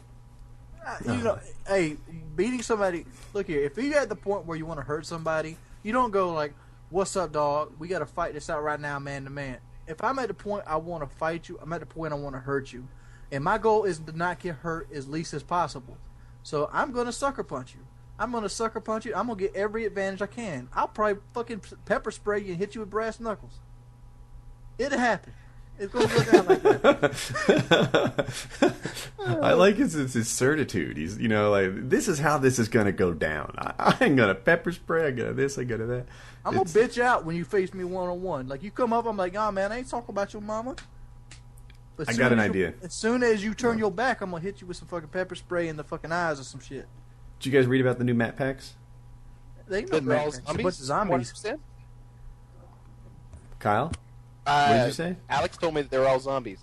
Hey, beating somebody. Look here, if you're at the point where you want to hurt somebody, you don't go like, "What's up, dog? We got to fight this out right now, man to man." If I'm at the point I want to fight you, I'm at the point I want to hurt you, and my goal is to not get hurt as least as possible. So I'm gonna sucker punch you. I'm gonna get every advantage I can. I'll probably fucking pepper spray you and hit you with brass knuckles. It'll happen. It's gonna go down like that. I like his certitude. He's, like, this is how this is going to go down. I ain't going to pepper spray. I got this, I got that. I'm gonna bitch out when you face me one-on-one. Like, you come up, I'm like, "Oh man, I ain't talking about your mama." But I got an idea. As soon as you turn your back, I'm gonna hit you with some fucking pepper spray in the fucking eyes or some shit. Did you guys read about the new map packs? They know They're all it's a bunch of zombies. 100%? Kyle? What did you say? Alex told me that they're all zombies.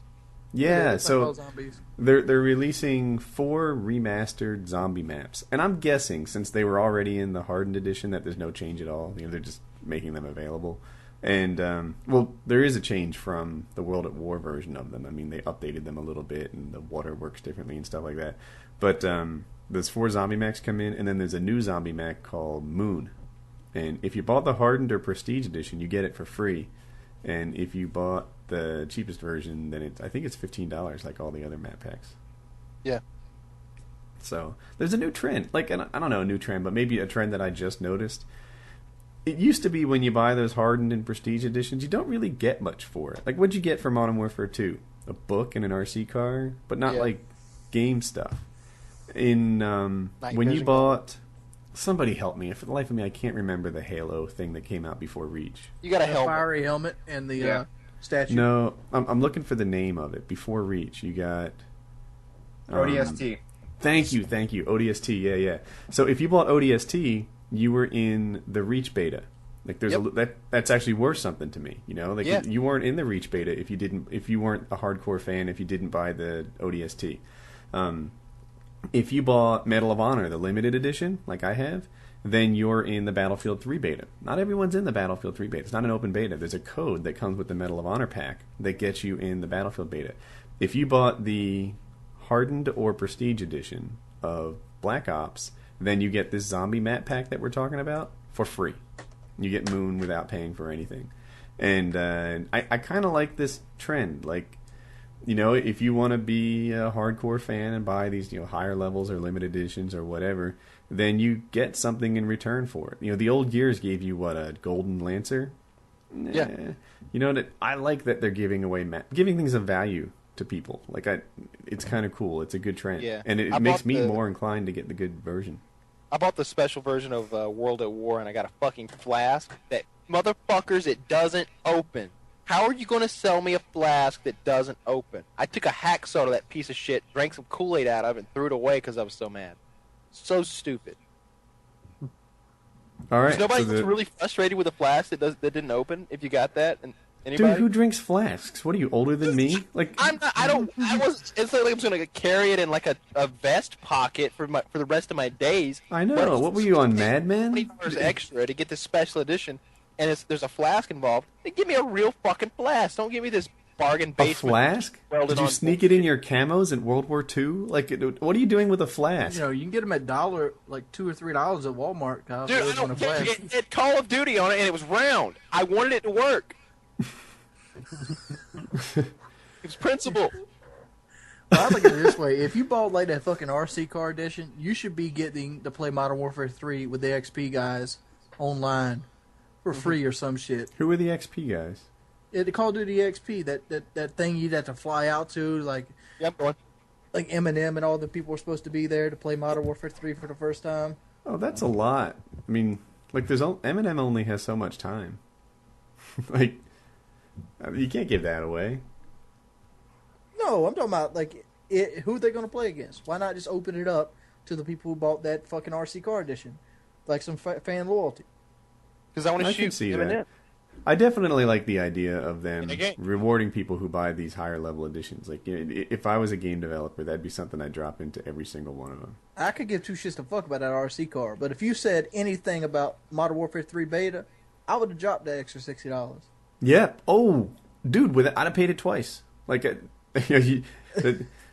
Yeah, It's like all so zombies. they're releasing 4 remastered zombie maps. And I'm guessing, since they were already in the hardened edition, that there's no change at all. They're just making them available. And, well, there is a change from the World at War version of them. I mean, they updated them a little bit, and the water works differently and stuff like that. But those 4 zombie maps come in, and then there's a new zombie map called Moon. And if you bought the hardened or prestige edition, you get it for free. And if you bought the cheapest version, then I think it's $15, like all the other map packs. Yeah. So there's a new trend. Like, I don't know, a new trend, but maybe a trend that I just noticed. It used to be when you buy those hardened and prestige editions, you don't really get much for it. Like, what'd you get for Modern Warfare 2? A book and an RC car, but not like game stuff. In when you bought, somebody help me. For the life of me, I can't remember the Halo thing that came out before Reach. You got a The helmet. fiery helmet and the statue. No, I'm looking for the name of it. Before Reach, you got ODST. Thank you, ODST. Yeah. So if you bought ODST, you were in the Reach beta. Like, there's that's actually worth something to me. Like you weren't in the Reach beta if you weren't a hardcore fan, if you didn't buy the ODST. if you bought Medal of Honor, the limited edition, like I have, then you're in the Battlefield 3 beta. Not everyone's in the Battlefield 3 beta. It's not an open beta. There's a code that comes with the Medal of Honor pack that gets you in the Battlefield beta. If you bought the Hardened or Prestige edition of Black Ops, then you get this zombie map pack that we're talking about for free. You get Moon without paying for anything. And I kind of like this trend. Like, you know, if you want to be a hardcore fan and buy these, you know, higher levels or limited editions or whatever, then you get something in return for it. You know, the old Gears gave you, what, a Golden Lancer? Yeah. You know, I like that they're giving away giving things of value to people. Like, it's kind of cool. It's a good trend. Yeah. And it makes me more inclined to get the good version. I bought the special version of World at War, and I got a fucking flask that, motherfuckers, it doesn't open. How are you going to sell me a flask that doesn't open? I took a hacksaw to that piece of shit, drank some Kool-Aid out of it, and threw it away because I was so mad. So stupid. All right. Is nobody really frustrated with a flask that didn't open? If you got that, and anybody? Dude, who drinks flasks? What are you, older than me? Like, I'm not. I don't. I was. It's like I'm just gonna carry it in like a vest pocket for the rest of my days. I know. What were you on, Mad Men? $20 extra to get this special edition, and there's a flask involved. They give me a real fucking flask. Don't give me this bargain A basement. flask? Did you sneak it in your camos in World War II? Like, what are you doing with a flask? You know, you can get them at $2 or $3 at Walmart. Kyle, Dude, I don't it had Call of Duty on it, and it was round. I wanted it to work. It's principle. Well, I look at it this way: if you bought like that fucking RC car edition, you should be getting to play Modern Warfare 3 with the XP guys online for free or some shit. Who are the XP guys? The Call of Duty XP, that thing you'd have to fly out to, like Yeah, I'm going. like Eminem and all the people were supposed to be there to play Modern Warfare 3 for the first time. Oh, that's a lot. I mean, like, Eminem only has so much time. Like, you can't give that away. No, I'm talking about like who they're going to play against. Why not just open it up to the people who bought that fucking RC car edition, like some fan loyalty? Because I want to I shoot can see Eminem. that. I definitely like the idea of them rewarding people who buy these higher level editions. Like, you know, if I was a game developer, that'd be something I'd drop into every single one of them. I could give two shits to fuck about that RC car, but if you said anything about Modern Warfare 3 beta, I would have dropped that extra $60. Yeah. Oh, dude, I'd have paid it twice. Like,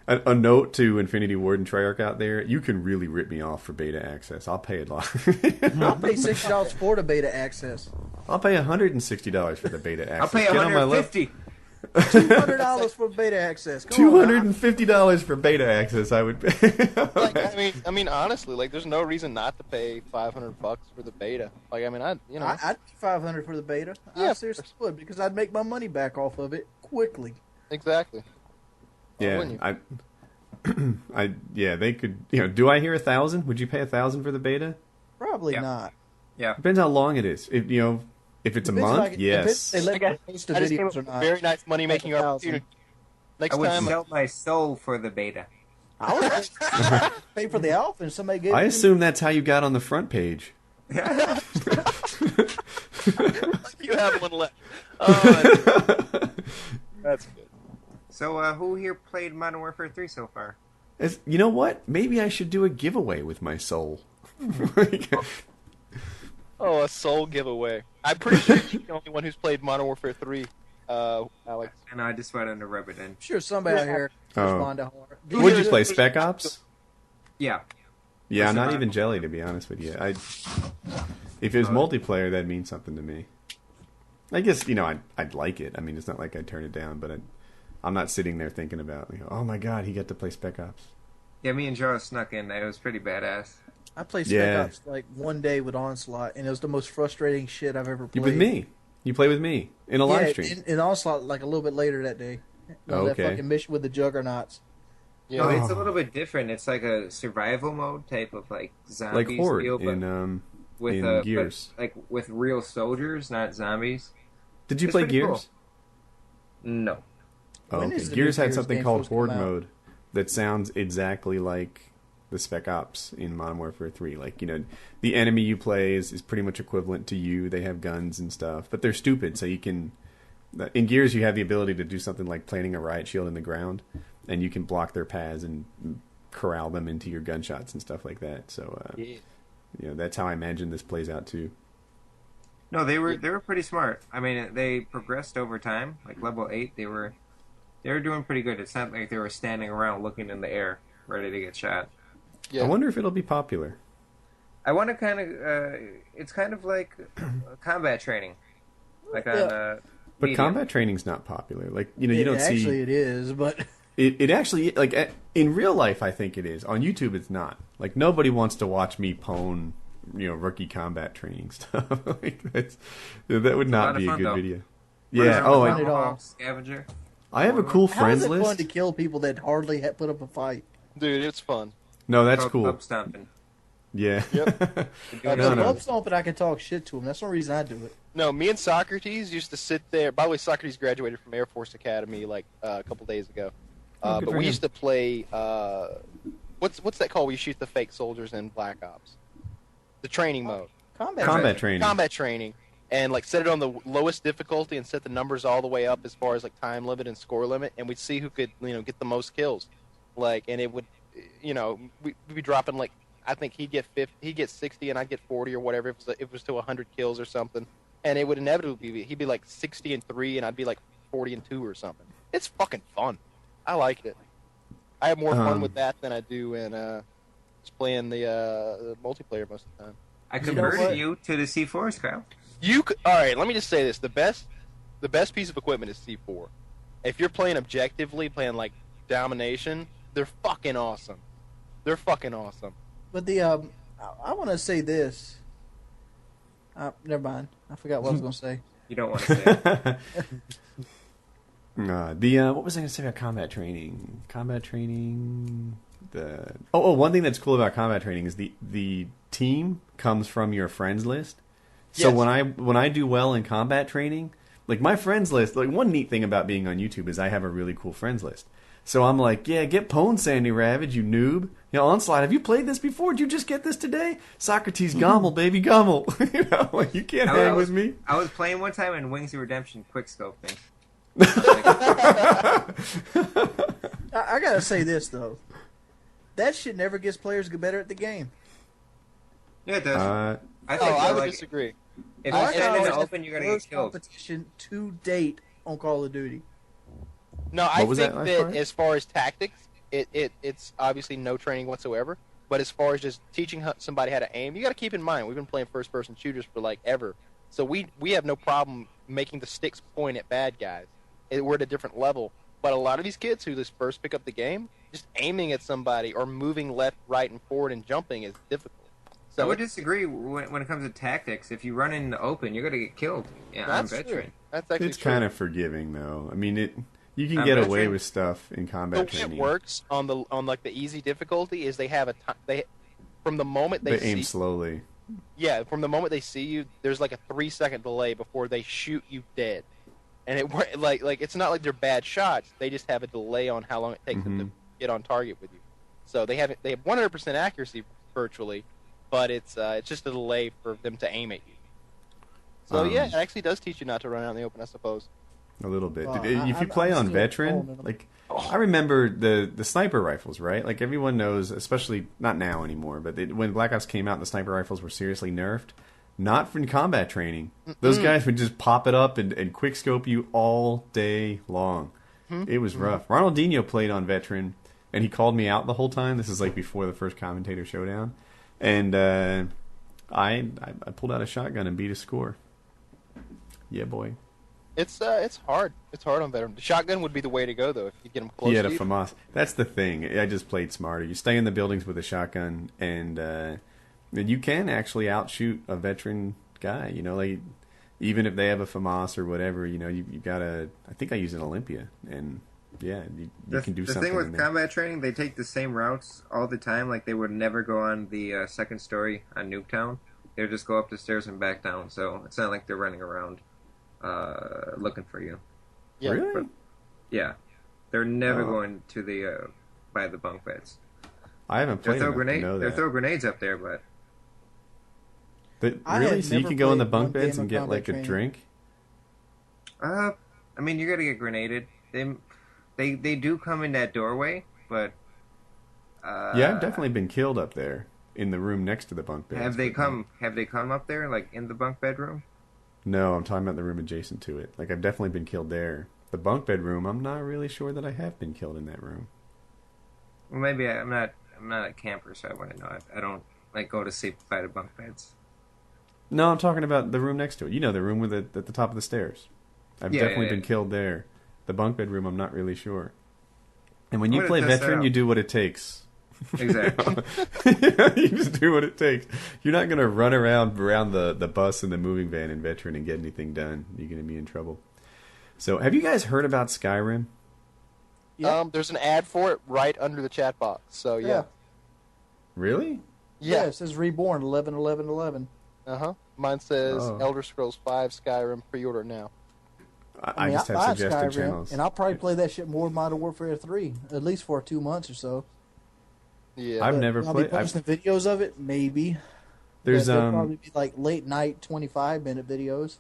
a note to Infinity Ward and Treyarch out there: you can really rip me off for beta access. I'll pay it. I'll pay $60 for the beta access. I'll pay $160 for the beta access. I'll pay Get on my $150. $200 for beta access. $250 for beta access. I would pay. Like, I mean, honestly, like, there's no reason not to pay $500 for the beta. Like, I mean, I'd pay $500 for the beta. Yeah. I seriously would, because I'd make my money back off of it quickly. Exactly. Yeah, they could. You know, do I hear 1,000? Would you pay 1,000 for the beta? Probably not. Yeah. Depends how long it is. If it's a month, yes. They let me post the I just came videos up or with a not. very nice money making opportunity. Next I would time, sell my soul for the beta. I would pay for the alpha and somebody gave I it assume that's how you got on the front page. you have one left. That's good. So, who here played Modern Warfare 3 so far? You know what? Maybe I should do a giveaway with my soul. Oh, a soul giveaway. I'm pretty sure you're the only one who's played Modern Warfare 3, Alex. And I just wanted to rub it in. Sure, somebody out here respond to hard. What'd you play, Spec Ops? Yeah. Yeah, I'm not Survival. even jelly, to be honest with you. If it was multiplayer, that'd mean something to me. I guess, I'd like it. I mean, it's not like I'd turn it down, but I'm not sitting there thinking about, oh my god, he got to play Spec Ops. Yeah, me and Joe snuck in. It was pretty badass. I played Spec Ops like one day with Onslaught, and it was the most frustrating shit I've ever played. With me. You play with me in a live stream. In Onslaught, like a little bit later that day. That fucking mission with the Juggernauts. Yeah, it's a little bit different. It's like a survival mode type of like zombies like Horde deal, but in Gears. But, like with real soldiers, not zombies. Did you play Gears? Cool. No. Oh, okay. Gears had something called Horde mode that sounds exactly like the Spec Ops in Modern Warfare 3. Like, the enemy you play is pretty much equivalent to you. They have guns and stuff, but they're stupid, so you can... In Gears, you have the ability to do something like planting a riot shield in the ground, and you can block their paths and corral them into your gunshots and stuff like that. So, that's how I imagine this plays out too. No, they were pretty smart. I mean, they progressed over time. Like level 8, they were doing pretty good. It's not like they were standing around looking in the air, ready to get shot. Yeah. I wonder if it'll be popular. I want to kind of. It's kind of like combat training, like on. But Medium. combat training's not popular. Like you don't see. Actually, it is, but it actually like in real life, I think it is. On YouTube, it's not. Like nobody wants to watch me pwn, rookie combat training stuff. Like that would not be a good video. Yeah. Oh, scavenger. I have a cool How friends is it list. fun to kill people that hardly put up a fight? Dude, it's fun. No, that's cool. Pub stomping. Yeah. Yep. Pub stomping, I can talk shit to him. That's the reason I do it. No, me and Socrates used to sit there. By the way, Socrates graduated from Air Force Academy like a couple days ago. But we used to play. What's that called? We shoot the fake soldiers in Black Ops. The training mode. Combat training. Combat training, and like set it on the lowest difficulty and set the numbers all the way up as far as like time limit and score limit, and we'd see who could get the most kills. Like, and it would, we'd be dropping like. I think he'd get 50, he'd get 60, and I'd get 40 or whatever. If it was to 100 kills or something, and it would inevitably be he'd be like 60-3, and I'd be like 40-2 or something. It's fucking fun. I like it. I have more fun with that than I do in just playing the multiplayer most of the time. I converted you to the C4s, Kyle. All right. Let me just say this: the best piece of equipment is C4. If you're playing objectively, playing like domination, they're fucking awesome. They're fucking awesome. But I want to say this. Never mind. I forgot what I was going to say. You don't want to say it. What was I going to say about combat training? One thing that's cool about combat training is the team comes from your friends list. So Yes. when I do well in combat training, like my friends list, like one neat thing about being on YouTube is I have a really cool friends list. So I'm like, yeah, get pwned, Sandy Ravage, you noob. Onslaught, have you played this before? Did you just get this today? Socrates, gomel, baby, gomel. You can't hang with me. I was playing one time in Wings of Redemption quickscope thing. I gotta say this though. That shit never gets players better at the game. Yeah, it does. I would disagree. If you stand in the open, you're gonna get killed. Competition to date on Call of Duty. No, I think that as far as tactics, it's obviously no training whatsoever. But as far as just teaching somebody how to aim, you got to keep in mind we've been playing first-person shooters for like ever, so we have no problem making the sticks point at bad guys. We're at a different level. But a lot of these kids who just first pick up the game, just aiming at somebody or moving left, right, and forward and jumping is difficult. So I would disagree when it comes to tactics. If you run in the open, you're gonna get killed. Yeah, that's I'm veteran. true. That's actually It's true. kind of forgiving though. I mean, you can I'm get veteran. away with stuff in The combat way training. it works on like the easy difficulty is they have from the moment they aim see slowly. Yeah, from the moment they see you, there's like a 3-second delay before they shoot you dead, and it like it's not like they're bad shots. They just have a delay on how long it takes them to get on target with you. So they have 100% accuracy virtually, but it's just a delay for them to aim at you. So yeah, it actually does teach you not to run out in the open, I suppose. A little bit. Well, If you play on still veteran, pulling them. like I remember the sniper rifles, right? Like everyone knows, especially not now anymore, but when Black Ops came out, the sniper rifles were seriously nerfed. Not from combat training. Those guys would just pop it up and quick scope you all day long. It was rough. Ronaldinho played on veteran, and he called me out the whole time. This is like before the first commentator showdown, and I pulled out a shotgun and beat a score. Yeah, boy. It's hard. It's hard on veteran. The shotgun would be the way to go though if you get them close. He had a to you. FAMAS. That's the thing. I just played smarter. You stay in the buildings with a shotgun, and you can actually outshoot a veteran guy. Like even if they have a FAMAS or whatever, you gotta. I think I use an Olympia, and yeah, you can do the something. thing in with there. combat training, they take the same routes all the time. Like they would never go on the second story on Nuketown. They would just go up the stairs and back down. So it's not like they're running around looking for you. Yeah. Really? But, yeah, they're never Oh. going to the by the bunk beds. I haven't They played enough to know They that. throw grenades up there, but I Really? have So you never can go in the played bunk one beds game and of get combat like a training. drink? I mean, you got to get grenaded. They do come in that doorway, but Yeah, I've definitely been killed up there in the room next to the bunk beds. Have they come up there, like in the bunk bedroom? No, I'm talking about the room adjacent to it. Like, I've definitely been killed there. The bunk bed room, I'm not really sure that I have been killed in that room. Well, maybe I'm not a camper, so I wouldn't know. I don't like go to sleep by the bunk beds. No, I'm talking about the room next to it. You know, the room with at the top of the stairs. I've definitely been killed there. The bunk bed room, I'm not really sure. And when you play veteran, you do what it takes. Exactly. You just do what it takes. You're not going to run around the bus and the moving van in veteran and get anything done. You're going to be in trouble. So, have you guys heard about Skyrim? Yeah. There's an ad for it right under the chat box. So yeah. Really? Yeah, it says Reborn 11/11/11. Mine says Elder Scrolls 5 Skyrim pre-order now. I just have suggested channels. And I'll probably play that shit more in Modern Warfare 3, at least for 2 months or so. Yeah, I've never played. I'll be posting videos of it, maybe. There's they'll probably be like late night 25-minute videos.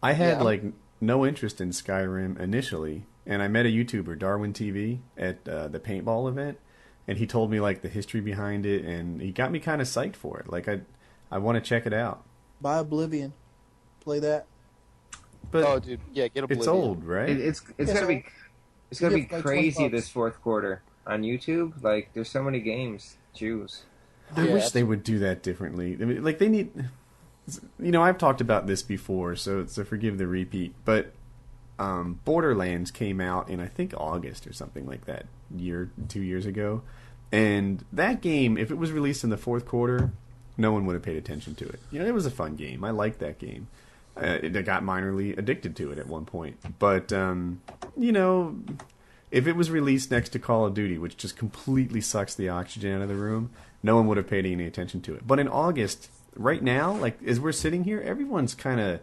I had like no interest in Skyrim initially, and I met a YouTuber, Darwin TV, at the paintball event, and he told me like the history behind it, and he got me kind of psyched for it. Like I want to check it out. Buy Oblivion, play that. But dude, yeah, get Oblivion. It's old, right? It's gonna be crazy this fourth quarter on YouTube. Like, there's so many games to choose. I wish they would do that differently. I mean, like, they need... You know, I've talked about this before, so forgive the repeat, but Borderlands came out in, I think, August or something like that, 2 years ago. And that game, if it was released in the fourth quarter, no one would have paid attention to it. You know, it was a fun game. I liked that game. I got minorly addicted to it at one point. But, you know... If it was released next to Call of Duty, which just completely sucks the oxygen out of the room, no one would have paid any attention to it. But in August, right now, like as we're sitting here, everyone's kind of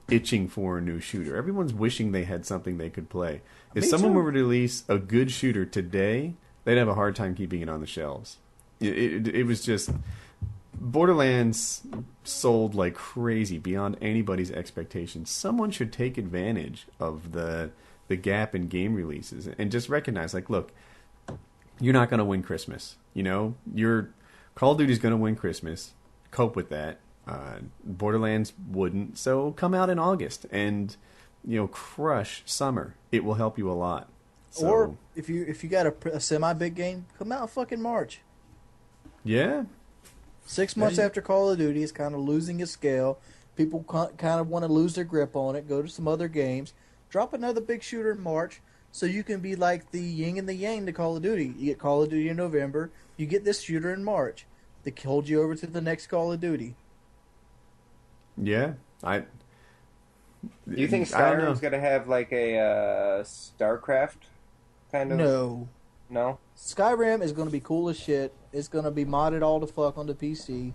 itching for a new shooter. Everyone's wishing they had something they could play. If someone were to release a good shooter today, they'd have a hard time keeping it on the shelves. It was just... Borderlands sold like crazy beyond anybody's expectations. Someone should take advantage of the gap in game releases and just recognize, like, look, you're not going to win Christmas. You know, Call of Duty's going to win Christmas. Cope with that. Borderlands wouldn't. So come out in August and, you know, crush summer. It will help you a lot. So, or if you got a semi big game, come out in fucking March. Yeah. 6 months after Call of Duty is kind of losing its scale. People kind of want to lose their grip on it. Go to some other games. Drop another big shooter in March so you can be like the yin and the yang to Call of Duty. You get Call of Duty in November. You get this shooter in March. They hold you over to the next Call of Duty. Yeah. Do you think Skyrim's going to have like a StarCraft kind of? No? Skyrim is going to be cool as shit. It's going to be modded all the fuck on the PC.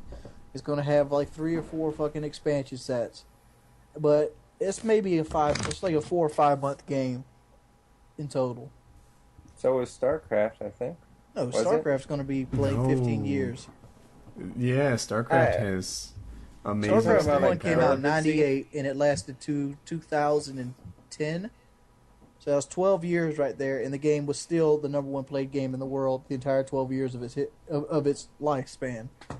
It's going to have like 3 or 4 fucking expansion sets. But... It's maybe it's like a 4 or 5 month game in total. So is StarCraft, I think. No, StarCraft's going to be played 15 years. Yeah, StarCraft has amazing StarCraft stuff. 1 came out in 98 and it lasted to 2010. So that was 12 years right there, and the game was still the number 1 played game in the world the entire 12 years of its lifespan. I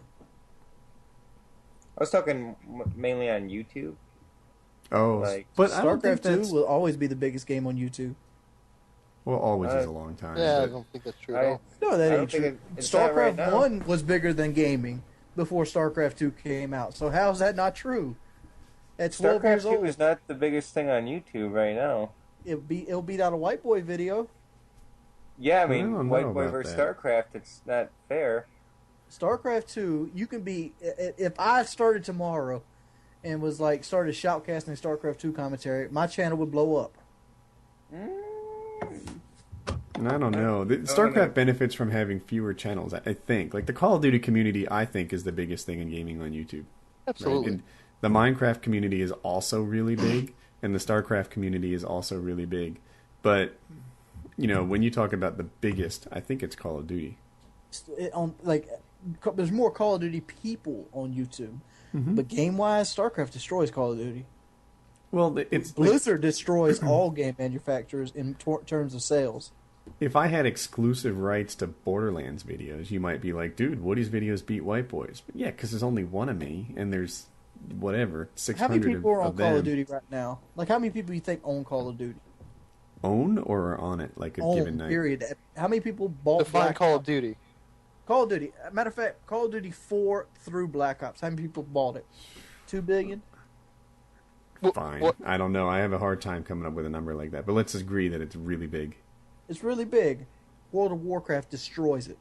was talking mainly on YouTube. Oh, but StarCraft 2 will always be the biggest game on YouTube. Well, always is a long time. Yeah, I don't think that's true at all. No, that ain't true. StarCraft right 1 was bigger than gaming before StarCraft 2 came out. So how is that not true? At 12 StarCraft years old. 2 is not the biggest thing on YouTube right now. It'll beat out a White Boy video. Yeah, I mean, White Boy versus StarCraft, it's not fair. StarCraft 2, you can be... If I started tomorrow... and was like started shoutcasting StarCraft 2 commentary, my channel would blow up. I don't know. StarCraft benefits from having fewer channels, I think. Like, the Call of Duty community, I think, is the biggest thing in gaming on YouTube. Absolutely. Right? And the Minecraft community is also really big, and the StarCraft community is also really big. But, you know, when you talk about the biggest, I think it's Call of Duty. There's more Call of Duty people on YouTube. Mm-hmm. But game-wise, StarCraft destroys Call of Duty. Well, it's Blizzard destroys all game manufacturers in terms of sales. if I had exclusive rights to Borderlands videos, you might be like, dude, Woody's videos beat White Boys. But yeah, because there's only one of me, and there's whatever 600 How many people are on of Call them. of Duty right now? Like, how many people you think own Call of Duty? Own or are on it like a given night? Period. How many people bought Define Black Call Ops? of Duty. Call of Duty. Matter of fact, Call of Duty 4 through Black Ops. How many people bought it? 2 billion? Fine. What? I don't know. I have a hard time coming up with a number like that. But let's agree that it's really big. It's really big. World of Warcraft destroys it.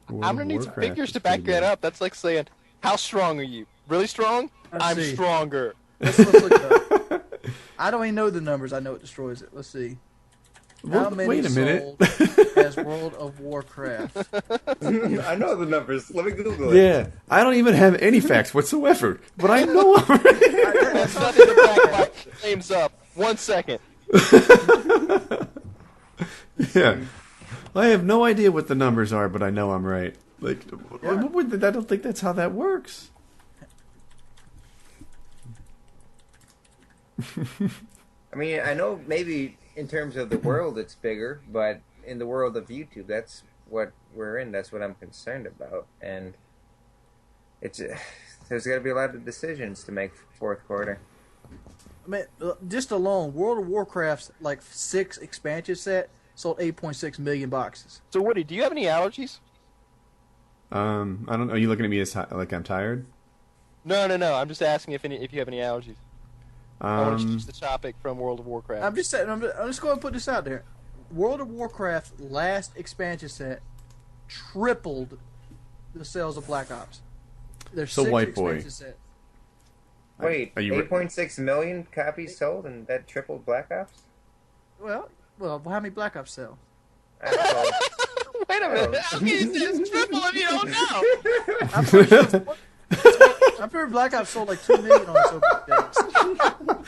World I'm of gonna need some Warcraft figures is to back pretty that big. up. That's like saying, how strong are you? Really strong? Let's I'm see. stronger. Let's look it up. I don't even know the numbers. I know it destroys it. Let's see. How Well, many wait a minute. sold as World of Warcraft? I know the numbers. Let me Google it. Yeah, I don't even have any facts whatsoever, but I know I'm right. That's nothing to back my claims up. 1 second. Yeah, I have no idea what the numbers are, but I know I'm right. Like, Yeah. I don't think that's how that works. I mean, I know maybe in terms of the world it's bigger, but in the world of YouTube, that's what we're in. That's what I'm concerned about, and it's there's got to be a lot of decisions to make fourth quarter. I mean, just alone, World of Warcraft's like 6 expansion set sold 8.6 million boxes. So, Woody, do you have any allergies? I don't know. Are you looking at me as like I'm tired? No. I'm just asking if you have any allergies. I want to Um, change the topic from World of Warcraft. I'm just saying. I'm just going to put this out there. World of Warcraft's last expansion set tripled the sales of Black Ops. There's So 6 White Boy. expansion sets. Wait, Are you 8.6 million copies sold, and that tripled Black Ops? Well, how many Black Ops sell? That's all. Wait a minute. How can you say it's triple if you don't know? I'm pretty sure, I'm sure Black Ops sold like 2 million on its opening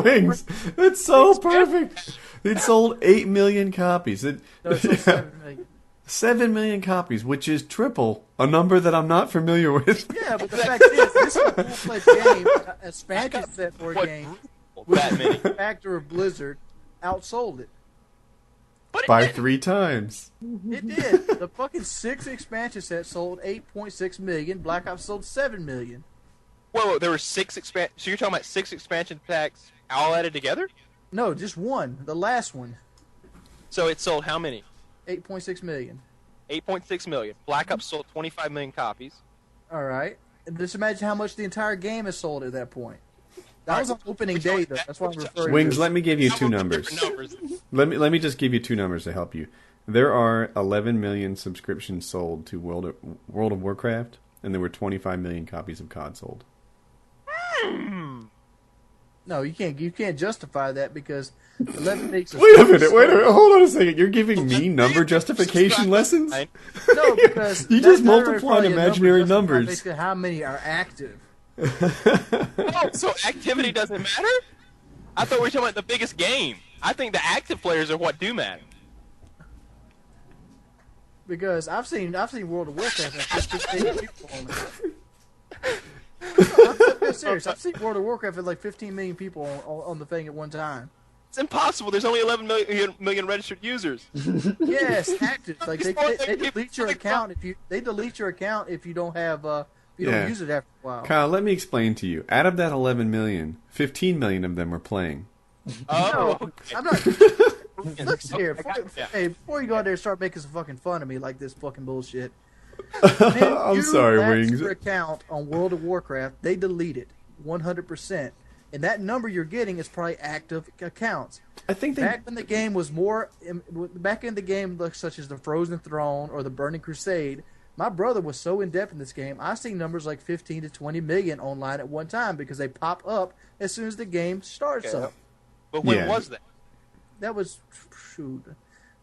days. Wings. It's so perfect. It sold 8 million copies. No, it sold 7 million. 7 million copies, which is triple a number that I'm not familiar with. Yeah, but the fact is, this is a full-fledged game, a expansion set for a What game. that many? The factor of Blizzard outsold it. By 3 times. It did. The fucking 6 expansion sets sold 8.6 million. Black Ops sold 7 million. Whoa, there were 6 expansion. So you're talking about 6 expansion packs all added together? No, just one. The last one. So it sold how many? 8.6 million. 8.6 million. Black Ops sold 25 million copies. All right. And just imagine how much the entire game has sold at that point. That was on opening day, though. That's what I'm referring Wings, to. let me give you How 2 about numbers. different numbers? Let me just give you 2 numbers to help you. There are 11 million subscriptions sold to World of Warcraft, and there were 25 million copies of COD sold. No, you can't justify that because 11 makes a Wait a minute, hold on a second. You're giving me number justification lessons? No, because You that's just not multiplied really a number imaginary justify numbers. Basically, how many are active? Oh, so activity doesn't matter? I thought we were talking about the biggest game. I think the active players are what do matter. Because I've seen World of Warcraft have 15 million people on it. I'm dead serious. I've seen World of Warcraft with like 15 million people on the thing at one time. It's impossible. There's only 11 million registered users. Yes, active. Like they It's more delete your account if you don't have if you Yeah. don't use it after a while. Kyle, let me explain to you. Out of that 11 million, 15 million of them were playing. Oh, No, okay. I'm not. Look here. Before you go out there and start making some fucking fun of me like this fucking bullshit. I'm sorry, Wings. Your account on World of Warcraft, they delete it 100%, and that number you're getting is probably active accounts. I think they... Back when the game was more, back in the game such as the Frozen Throne or the Burning Crusade, my brother was so in depth in this game. I seen numbers like 15 to 20 million online at one time because they pop up as soon as the game starts Okay. up. But when Yeah. was that? That was shoot.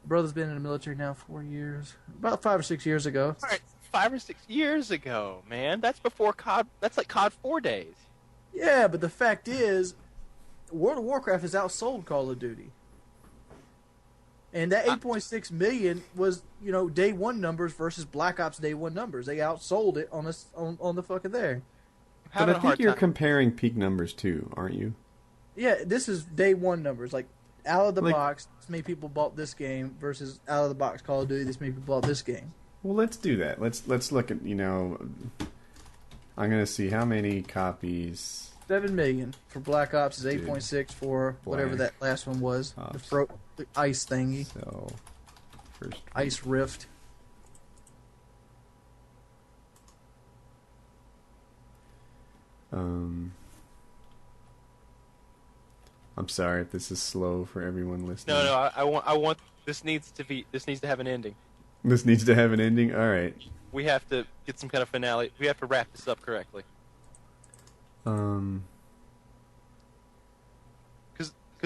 Brother's been in the military now 4 years, about 5 or 6 years ago. All right, 5 or 6 years ago, man. That's before COD. That's like COD 4 days. Yeah, but the fact is, World of Warcraft has outsold Call of Duty. And that 8.6 million was, day one numbers versus Black Ops day one numbers. They outsold it on the fucking there. But Having I a think hard you're time. comparing peak numbers too, aren't you? Yeah, this is day one numbers. Like out of the Like- box, this many people bought this game versus out of the box Call of Duty, this many people bought this game. Well, let's do that. Let's look at, I'm going to see how many copies. 7 million for Black Ops is 8.6 for whatever Black that last one was. Ops. The ice thingy. So, first. Ice Rift. I'm sorry if this is slow for everyone listening. No, I want this needs to have an ending. This needs to have an ending? All right. We have to get some kind of finale. We have to wrap this up correctly. Because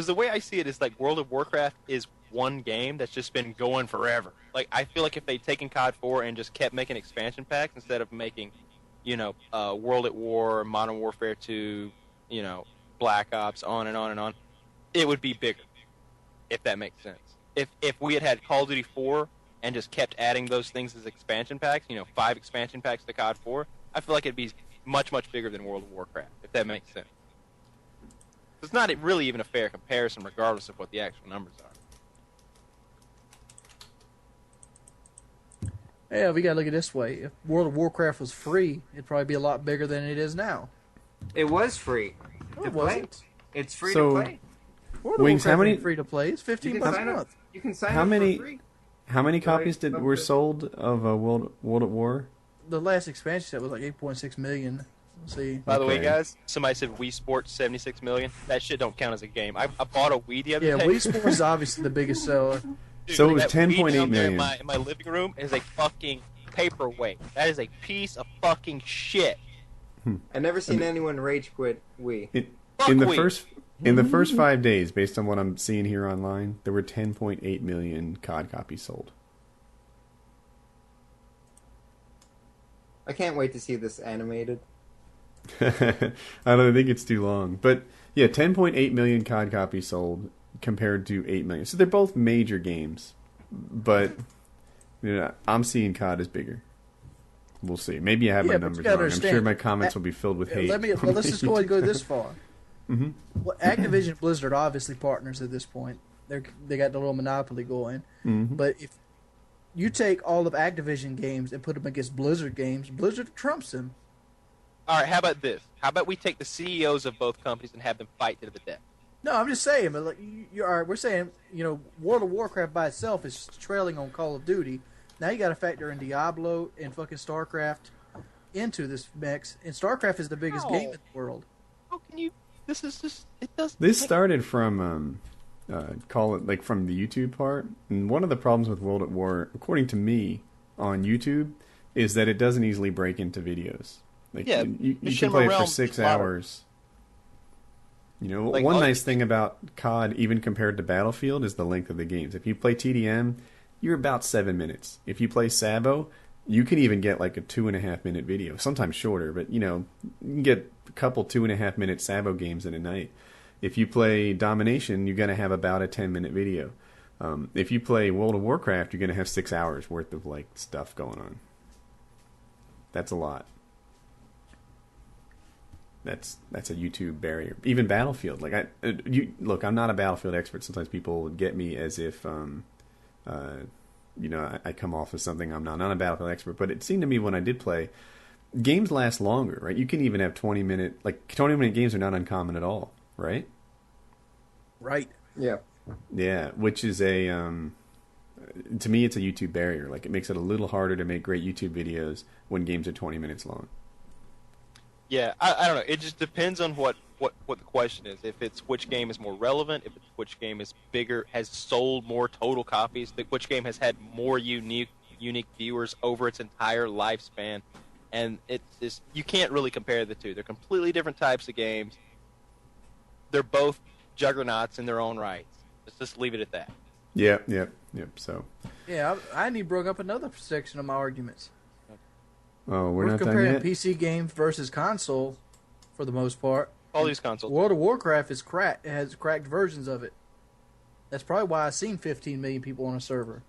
the way I see it is like World of Warcraft is one game that's just been going forever. Like I feel like if they'd taken COD 4 and just kept making expansion packs instead of making, World at War, Modern Warfare 2, Black Ops, on and on and on, it would be bigger. If that makes sense. If we had Call of Duty 4 and just kept adding those things as expansion packs, 5 expansion packs to COD 4, I feel like it'd be much, much bigger than World of Warcraft, if that makes sense. It's not really even a fair comparison, regardless of what the actual numbers are. Yeah, we gotta look at it this way. If World of Warcraft was free, it'd probably be a lot bigger than it is now. It was free No, to it play. wasn't. It's free So- to play. World of Wings, how Warcraft many- ain't free to play? It's You $15 can bucks a sign up. month. You can sign How up many- for free. How many copies Right, were okay. sold of World at War? The last expansion set was like 8.6 million. Let's see. By the way, Okay. guys, somebody said Wii Sports 76 million. That shit don't count as a game. I bought a Wii the other Yeah, day. Wii Sports is obviously the biggest seller. Dude, So it was that Wii 10.8 down there million. in my living room is a fucking paperweight. That is a piece of fucking shit. I've never seen anyone rage quit Wii. Fuck In the Wii. first 5 days, based on what I'm seeing here online, there were 10.8 million COD copies sold. I can't wait to see this animated. I don't think it's too long, but yeah, 10.8 million COD copies sold compared to 8 million. So they're both major games, but I'm seeing COD as bigger. We'll see. Maybe I have Yeah, my but you numbers gotta wrong. I'm sure understand, my comments will be filled with hate. Let's just go ahead and go this far. Mhm. Well, Activision and Blizzard are obviously partners at this point. They got the little monopoly going. Mhm. But if you take all of Activision games and put them against Blizzard games, Blizzard trumps them. All right, how about this? How about we take the CEOs of both companies and have them fight to the death? No, I'm just saying. But like, we're saying, World of Warcraft by itself is trailing on Call of Duty. Now you got to factor in Diablo and fucking StarCraft into this mix, and StarCraft is the biggest No. game in the world. How can you? This is just. It doesn't. This started from from the YouTube part, and one of the problems with World at War, according to me, on YouTube, is that it doesn't easily break into videos. Like Yeah, you can Machinima play it for Realm 6 is modern. hours. Like, one all nice you- thing about COD, even compared to Battlefield, is the length of the games. If you play TDM, you're about 7 minutes. If you play Sabo, you can even get like a 2.5 minute video, sometimes shorter, but you can get a couple 2.5 minute Sabo games in a night. If you play Domination, you're going to have about a 10-minute video. If you play World of Warcraft, you're going to have 6 hours worth of like stuff going on. That's a lot. That's a YouTube barrier. Even Battlefield, look, I'm not a Battlefield expert. Sometimes people would get me as if I come off as something I'm not. I'm not a Battlefield expert, but it seemed to me when I did play, games last longer, right? You can even have 20-minute games are not uncommon at all, right? Right. Yeah. Yeah, which is to me, it's a YouTube barrier. Like, it makes it a little harder to make great YouTube videos when games are 20 minutes long. Yeah, I don't know. It just depends on what the question is. If it's which game is more relevant, if it's which game is bigger, has sold more total copies, which game has had more unique viewers over its entire lifespan, and it's you can't really compare the two. They're completely different types of games. They're both juggernauts in their own rights. Let's just leave it at that. Yep. So, Yeah, I need to bring up another section of my arguments. oh, we're not done comparing yet. PC games versus console, for the most part. All these consoles. World of Warcraft is cracked. It has cracked versions of it. That's probably why I've seen 15 million people on a server.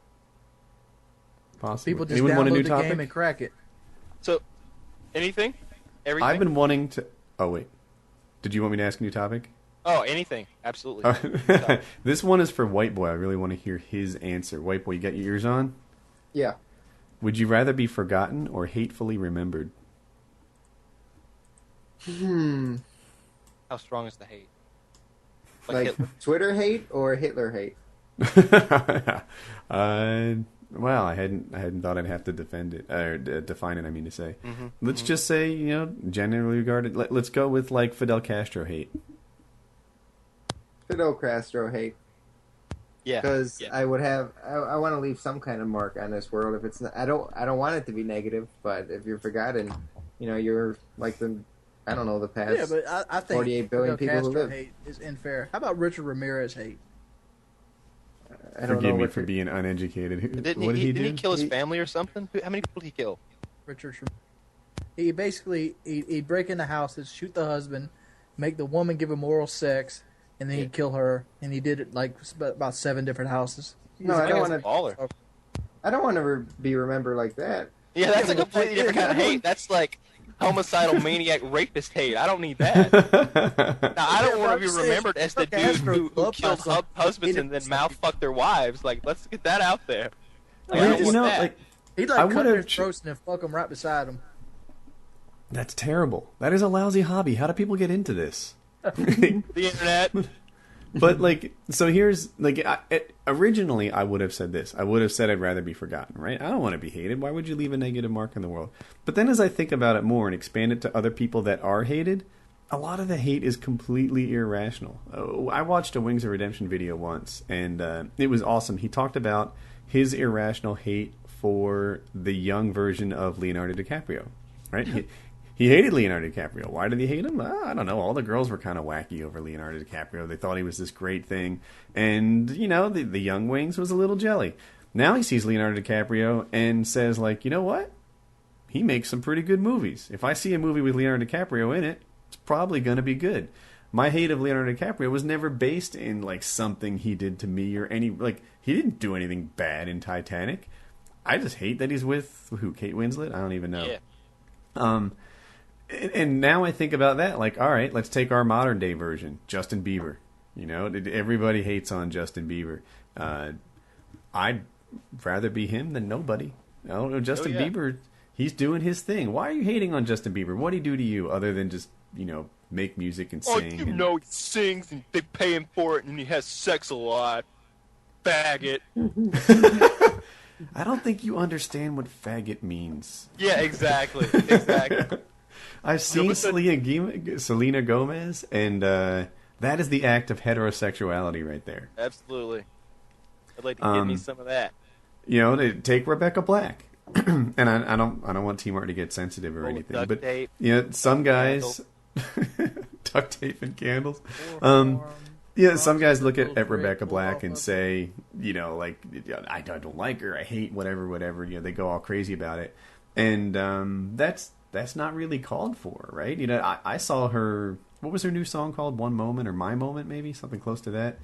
Possibly. People just Anyone want a download new the topic? game and crack it. So, anything? Everything? I've been wanting to. Oh wait, did you want me to ask a new topic? Oh, anything. Absolutely. This one is for White Boy. I really want to hear his answer. White Boy, you got your ears on? Yeah. Would you rather be forgotten or hatefully remembered? How strong is the hate? Like Twitter hate or Hitler hate? Well, I hadn't thought I'd have to defend it or define it. I mean to say, let's just say generally regarded. Let's go with like Fidel Castro hate. Fidel Castro hate. Yeah. Because I would have, I want to leave some kind of mark on this world. If it's not, I don't want it to be negative. But if you're forgotten, you're like I don't know, the past. Yeah, but I think 48 billion Fidel people who Castro live. hate is unfair. How about Richard Ramirez hate? I don't Forgive know me what for being uneducated. Didn't What did he do? Didn't he kill his family or something? How many people did he kill? Richard. He basically he'd break into houses, shoot the husband, make the woman give him oral sex, and then he'd kill her. And he did it like about 7 different houses. No, I don't want to. Baller. I don't want to be remembered like that. Yeah, that's a completely different kind of hate. That's like homicidal maniac rapist hate. I don't need that. Now, I don't want to be remembered as the dude who killed husbands and then mouth-fucked their wives. Like, let's get that out there. Like, I don't want that. He'd I like cut their would've throats and then fuck them right beside him. That's terrible. That is a lousy hobby. How do people get into this? The internet. But so here's originally I would have said this. I would have said I'd rather be forgotten, right? I don't want to be hated. Why would you leave a negative mark in the world? But then as I think about it more and expand it to other people that are hated, a lot of the hate is completely irrational. I watched a Wings of Redemption video once, and it was awesome. He talked about his irrational hate for the young version of Leonardo DiCaprio, right? He hated Leonardo DiCaprio. Why did he hate him? I don't know. All the girls were kind of wacky over Leonardo DiCaprio. They thought he was this great thing. And, the young Wings was a little jelly. Now he sees Leonardo DiCaprio and says, you know what? He makes some pretty good movies. If I see a movie with Leonardo DiCaprio in it, it's probably going to be good. My hate of Leonardo DiCaprio was never based in, something he did to me or any... he didn't do anything bad in Titanic. I just hate that he's with... Who? Kate Winslet? I don't even know. Yeah. And now I think about that, all right, let's take our modern day version, Justin Bieber. Everybody hates on Justin Bieber. I'd rather be him than nobody. Justin Bieber, he's doing his thing. Why are you hating on Justin Bieber? What did he do to you other than just, make music and sing? He sings and they pay him for it and he has sex a lot. Faggot. I don't think you understand what faggot means. Yeah, exactly. Exactly. I've seen Selena Gomez, and that is the act of heterosexuality right there. Absolutely. I'd like to give me some of that. To take Rebecca Black, and I don't want T-Mart to get sensitive or anything, but tape, some guys duct tape and candles. Some guys look at Rebecca Black and say, I don't like her, I hate whatever. They go all crazy about it, and that's not really called for, right? I saw her. What was her new song called? One Moment or My Moment, maybe something close to that.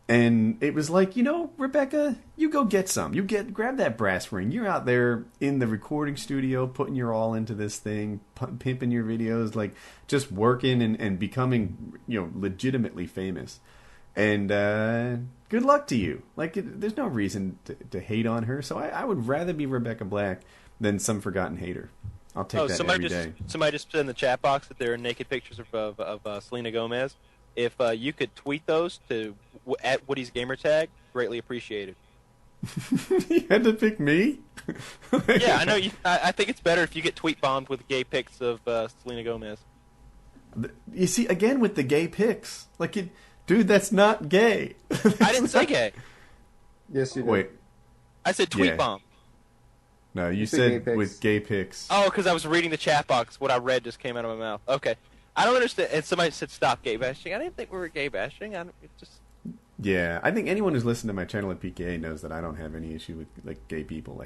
And it was Rebecca, you go get some. Grab that brass ring. You're out there in the recording studio, putting your all into this thing, pimping your videos, just working and becoming, legitimately famous. And good luck to you. There's no reason to hate on her. So I would rather be Rebecca Black than some forgotten hater. I'll take that every day. Somebody just put in the chat box that there are naked pictures of Selena Gomez. If you could tweet those to at WoodysGamertag, greatly appreciated. You had to pick me? Yeah, I know. I think it's better if you get tweet bombed with gay pics of Selena Gomez. You see, again with the gay pics, dude, that's not gay. I didn't say gay. Yes, you did. Wait. I said tweet bomb. No, you said with gay pics. Oh, because I was reading the chat box. What I read just came out of my mouth. Okay. I don't understand. And somebody said stop gay bashing. I didn't think we were gay bashing. Yeah, I think anyone who's listened to my channel at PKA knows that I don't have any issue with gay people.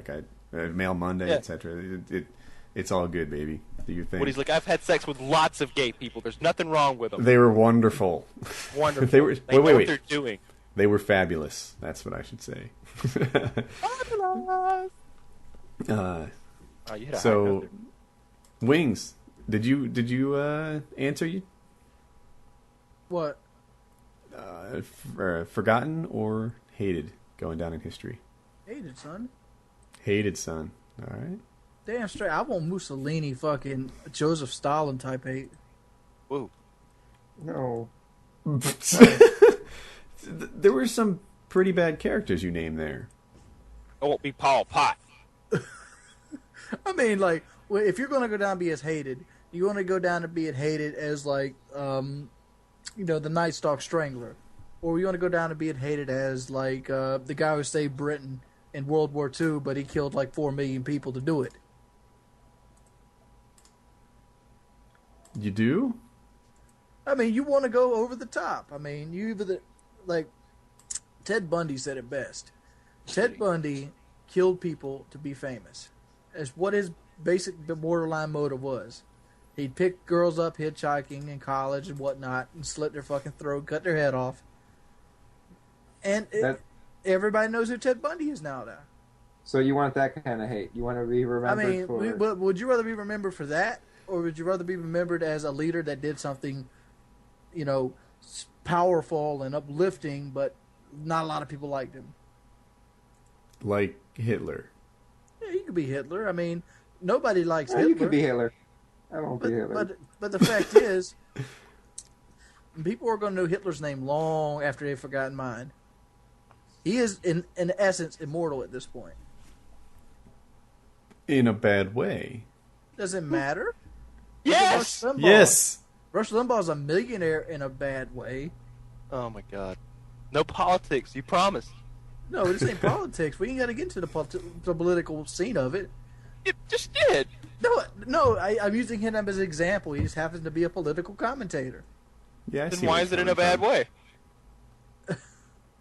Mail Monday, etc. It's all good, baby. Do you think? Woody's I've had sex with lots of gay people. There's nothing wrong with them. They were wonderful. Wonderful. They were. They know wait. What they're doing. They were fabulous. That's what I should say. Fabulous. You hit a high note there. Wings. Did you answer you? What? Forgotten or hated going down in history? Hated, son. Hated, son. All right. Damn straight. I want Mussolini, fucking Joseph Stalin type hate. Whoa. No. There were some pretty bad characters you named there. I won't be Paul Pot. I mean, like, if you're going to go down and be as hated, you want to go down and be hated as, like, the Night Stalk Strangler. Or you want to go down and be hated as, like, the guy who saved Britain in World War II, but he killed, like, 4 million people to do it. You do? I mean, you want to go over the top. I mean, Ted Bundy said it best. Ted Bundy killed people to be famous. That's what his basic borderline motive was. He'd pick girls up hitchhiking in college and whatnot and slit their fucking throat, cut their head off. And everybody knows who Ted Bundy is now. So you want that kind of hate? You want to be remembered for... would you rather be remembered for that? Or would you rather be remembered as a leader that did something, powerful and uplifting, but not a lot of people liked him? Like Hitler. Yeah, you could be Hitler. I mean, nobody likes Hitler. You could be Hitler. I won't be Hitler. But the fact is, people are going to know Hitler's name long after they've forgotten mine. He is, in essence, immortal at this point. In a bad way. Does it matter? Yes! Yes! Rush Limbaugh's a millionaire in a bad way. Oh my god. No politics, you promised. No, this ain't politics. We ain't got to get into the political scene of it. You just did. No, I'm using him as an example. He just happens to be a political commentator. Yeah, Then why is it in a bad way?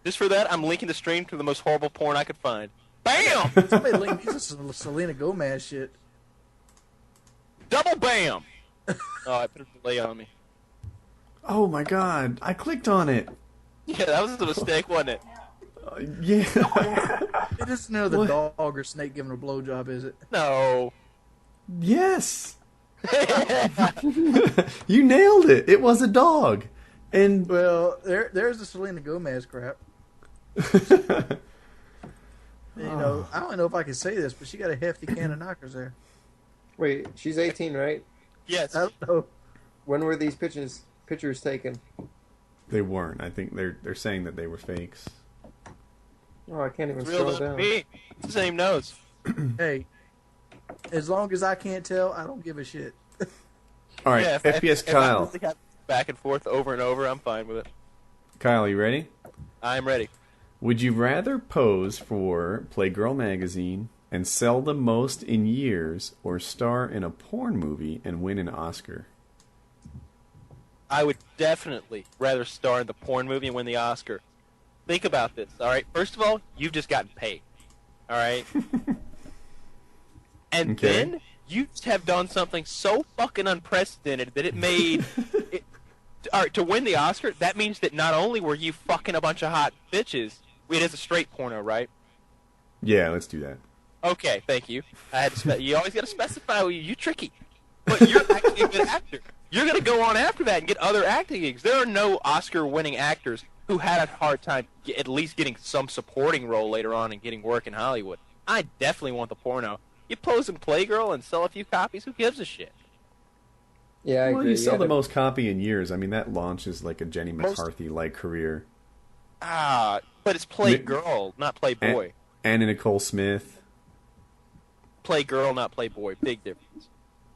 Just for that, I'm linking the stream to the most horrible porn I could find. BAM! Somebody link me to some Selena Gomez shit. Double BAM! Oh, I put a delay on me. Oh my god, I clicked on it. Yeah, that was a mistake, wasn't it? Yeah. It isn't the dog or snake giving a blowjob, is it? No. Yes. You nailed it. It was a dog. And well, there's the Selena Gomez crap. I don't know if I can say this, but she got a hefty can of knockers there. Wait, she's 18, right? Yes. I don't know. When were these pictures taken? They weren't. I think they're saying that they were fakes. Oh, I can't even It's real scroll to down. me. It's the same nose. Hey, as long as I can't tell, I don't give a shit. All right, Yeah, FPS Kyle. If I have back and forth over and over, I'm fine with it. Kyle, you ready? I'm ready. Would you rather pose for Playgirl magazine and sell the most in years, or star in a porn movie and win an Oscar? I would definitely rather star in the porn movie and win the Oscar. Think about this, all right? First of all, you've just gotten paid, all right? And Okay. then you have done something so fucking unprecedented that it made... all right, to win the Oscar, that means that not only were you fucking a bunch of hot bitches, it is a straight porno, right? Yeah, let's do that. Okay, thank you. I had to you always got to specify. You tricky, but you're actually a good actor. You're gonna go on after that and get other acting gigs. There are no Oscar-winning actors who had a hard time at least getting some supporting role later on and getting work in Hollywood. I definitely want the porno. You pose in Playgirl and sell a few copies. Who gives a shit? Yeah, I Well, agree. you sell the Yeah, most copy in years. I mean, that launches like a Jenny McCarthy-like career. Ah, but it's Playgirl, not Playboy. Anna Nicole Smith. Playgirl, not Playboy. Big difference.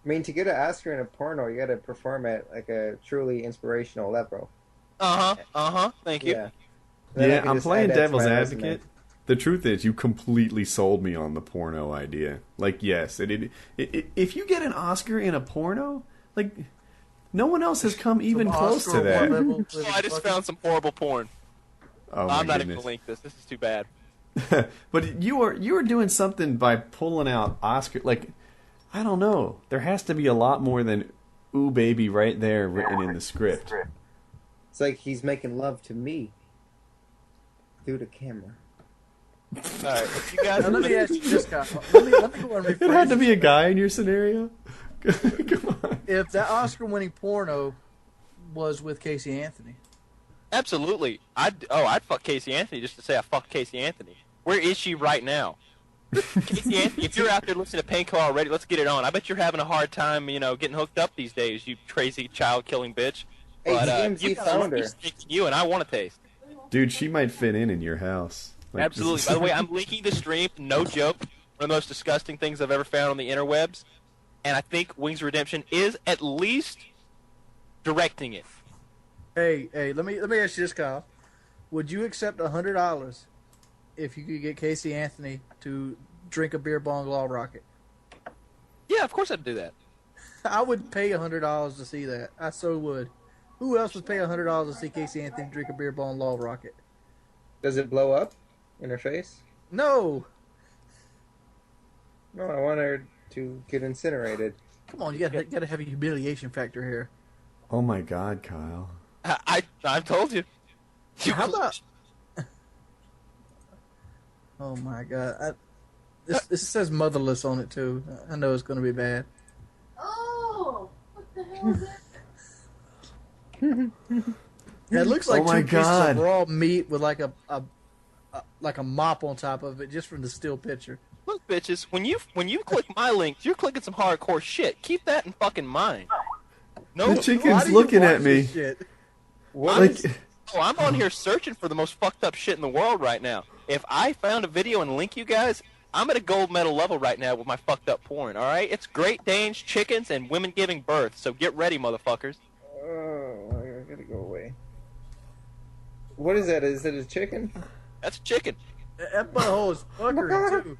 I mean, to get an Oscar in a porno, you got to perform at like a truly inspirational level. Thank you. Yeah. Then I Yeah, can I'm just playing add that to devil's my advocate. resume. The truth is, you completely sold me on the porno idea. Like, yes, if you get an Oscar in a porno, like, no one else has come even close to that. Oh, I just found some horrible porn. Oh, I'm my not even goodness. gonna link this. This is too bad. But you are doing something by pulling out Oscar. Like, I don't know. There has to be a lot more than "ooh baby" right there written in the script. It's like he's making love to me through the camera. All right, you guys. Now, let me ask you this, Kyle. Let me go and rephrase It had to be a this. guy in your scenario. Come on. If that Oscar-winning porno was with Casey Anthony, Absolutely. I'd fuck Casey Anthony just to say I fucked Casey Anthony. Where is she right now? Casey Anthony, if you're out there listening to Painkiller already, let's get it on. I bet you're having a hard time, getting hooked up these days, you crazy child-killing bitch. Hey, But TMZ found her. You and I want to taste. Dude, she might fit in your house. Like, Absolutely. By the way, I'm linking the stream. No joke. One of the most disgusting things I've ever found on the interwebs. And I think Wings of Redemption is at least directing it. Hey, let me ask you this, Kyle. Would you accept $100 if you could get Casey Anthony to drink a beer bong law rocket? Yeah, of course I'd do that. I would pay $100 to see that. I so would. Who else would pay $100 to see Casey Anthony drink a beer bong law rocket? Does it blow up in her face? No. No, I want her to get incinerated. Come on, you gotta have a humiliation factor here. oh my God, Kyle. I've told you. How about? Oh my God! This says motherless on it too. I know it's gonna be bad. Oh, what the hell is that? Yeah, it looks like Oh my two pieces God. of raw meat with like a mop on top of it, just from the still picture. Look, bitches, when you click my links, you're clicking some hardcore shit. Keep that in fucking mind. No, The chicken's Why do you looking watch at me. this shit? What Like, is- I'm on here searching for the most fucked up shit in the world right now. If I found a video and link you guys, I'm at a gold medal level right now with my fucked up porn, alright? It's Great Danes, chickens, and women giving birth, so get ready, motherfuckers. Oh, I gotta go away. What is that? Is it a chicken? That's a chicken. That butthole is fuckery too.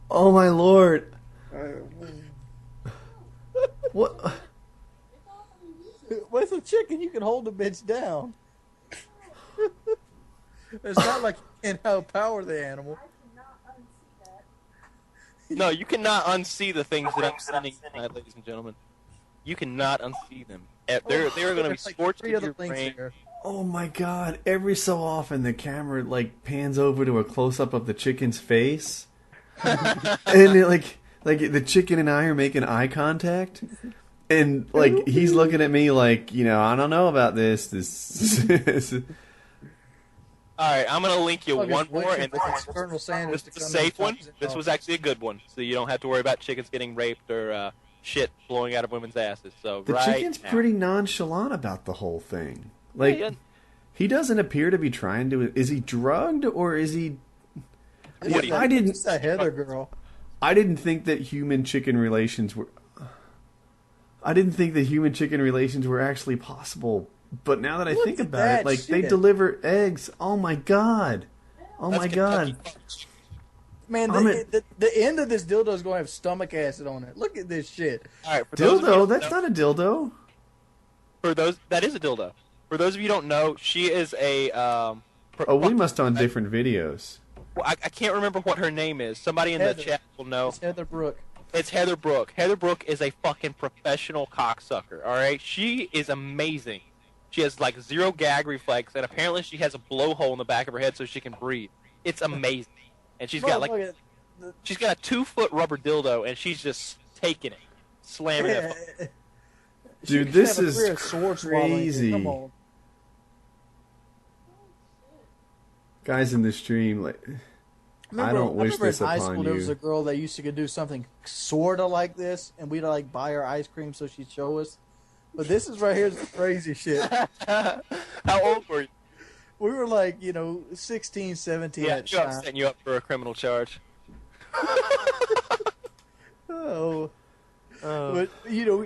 oh my Lord. What? With a chicken, you can hold the bitch down. It's not like you can outpower the animal. No, you cannot unsee the things that I'm sending tonight, ladies and gentlemen. You cannot unsee them. They're going to be There's like scorched three in other your things brain. here. Oh my God. Every so often the camera like pans over to a close up of the chicken's face. And it, like the chicken and I are making eye contact. And like he's looking at me like, I don't know about this. Alright, I'm going to link you Fucking one more, waiting and for Colonel Sanders this to is a come safe and one. top it This off. was actually a good one, so you don't have to worry about chickens getting raped or shit blowing out of women's asses. So The right chicken's now. pretty nonchalant about the whole thing. Like Yeah, he doesn't appear to be trying to. Is he drugged or is he? Woody. I didn't. It's that Heather girl. I didn't think that human chicken relations were. I didn't think that human chicken relations were actually possible. But now that I Look think at about that it, like they shit. deliver eggs. Oh my God! Oh That's my God! Man, I'm the end of this dildo is going to have stomach acid on it. Look at this shit. Alright, for those of you who Dildo? don't That's know- not a dildo. that is a dildo. For those of you who don't know, she is a Oh, we must on different videos. Well, I can't remember what her name is. Somebody in Heather. the chat will know. It's Heather Brooke. It's Heather Brooke. Heather Brooke is a fucking professional cocksucker, alright? She is amazing. She has like zero gag reflex, and apparently she has a blowhole in the back of her head so she can breathe. It's amazing. And she's got like Motherfucker, she's got a 2-foot rubber dildo, and she's just taking it, slamming it. She Dude, could this have a is career of sword swallowing. crazy. Come on. Guys in the stream, like I don't wish remember this in high upon school there was you. a girl that used to do something sort of like this, and we'd like buy her ice cream so she'd show us. But this is right here is the crazy shit. How old were you? We were like, 16, 17 Yeah, at the she was time. setting you up for a criminal charge. Oh. But,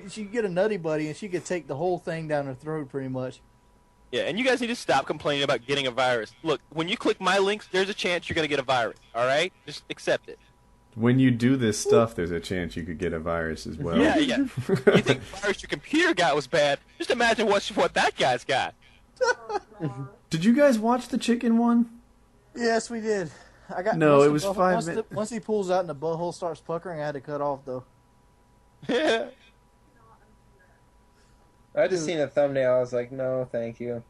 she'd get a nutty buddy, and she could take the whole thing down her throat pretty much. Yeah, and you guys need to stop complaining about getting a virus. Look, when you click my links, there's a chance you're going to get a virus, alright? Just accept it. When you do this stuff, there's a chance you could get a virus as well. Yeah. You think the virus your computer got was bad? Just imagine what that guy's got. Did you guys watch the chicken one? Yes, we did. No, once it the was butthole- 5 once minutes. Once he pulls out and the butthole starts puckering, I had to cut off, though. I just seen a thumbnail. I was like, no, thank you.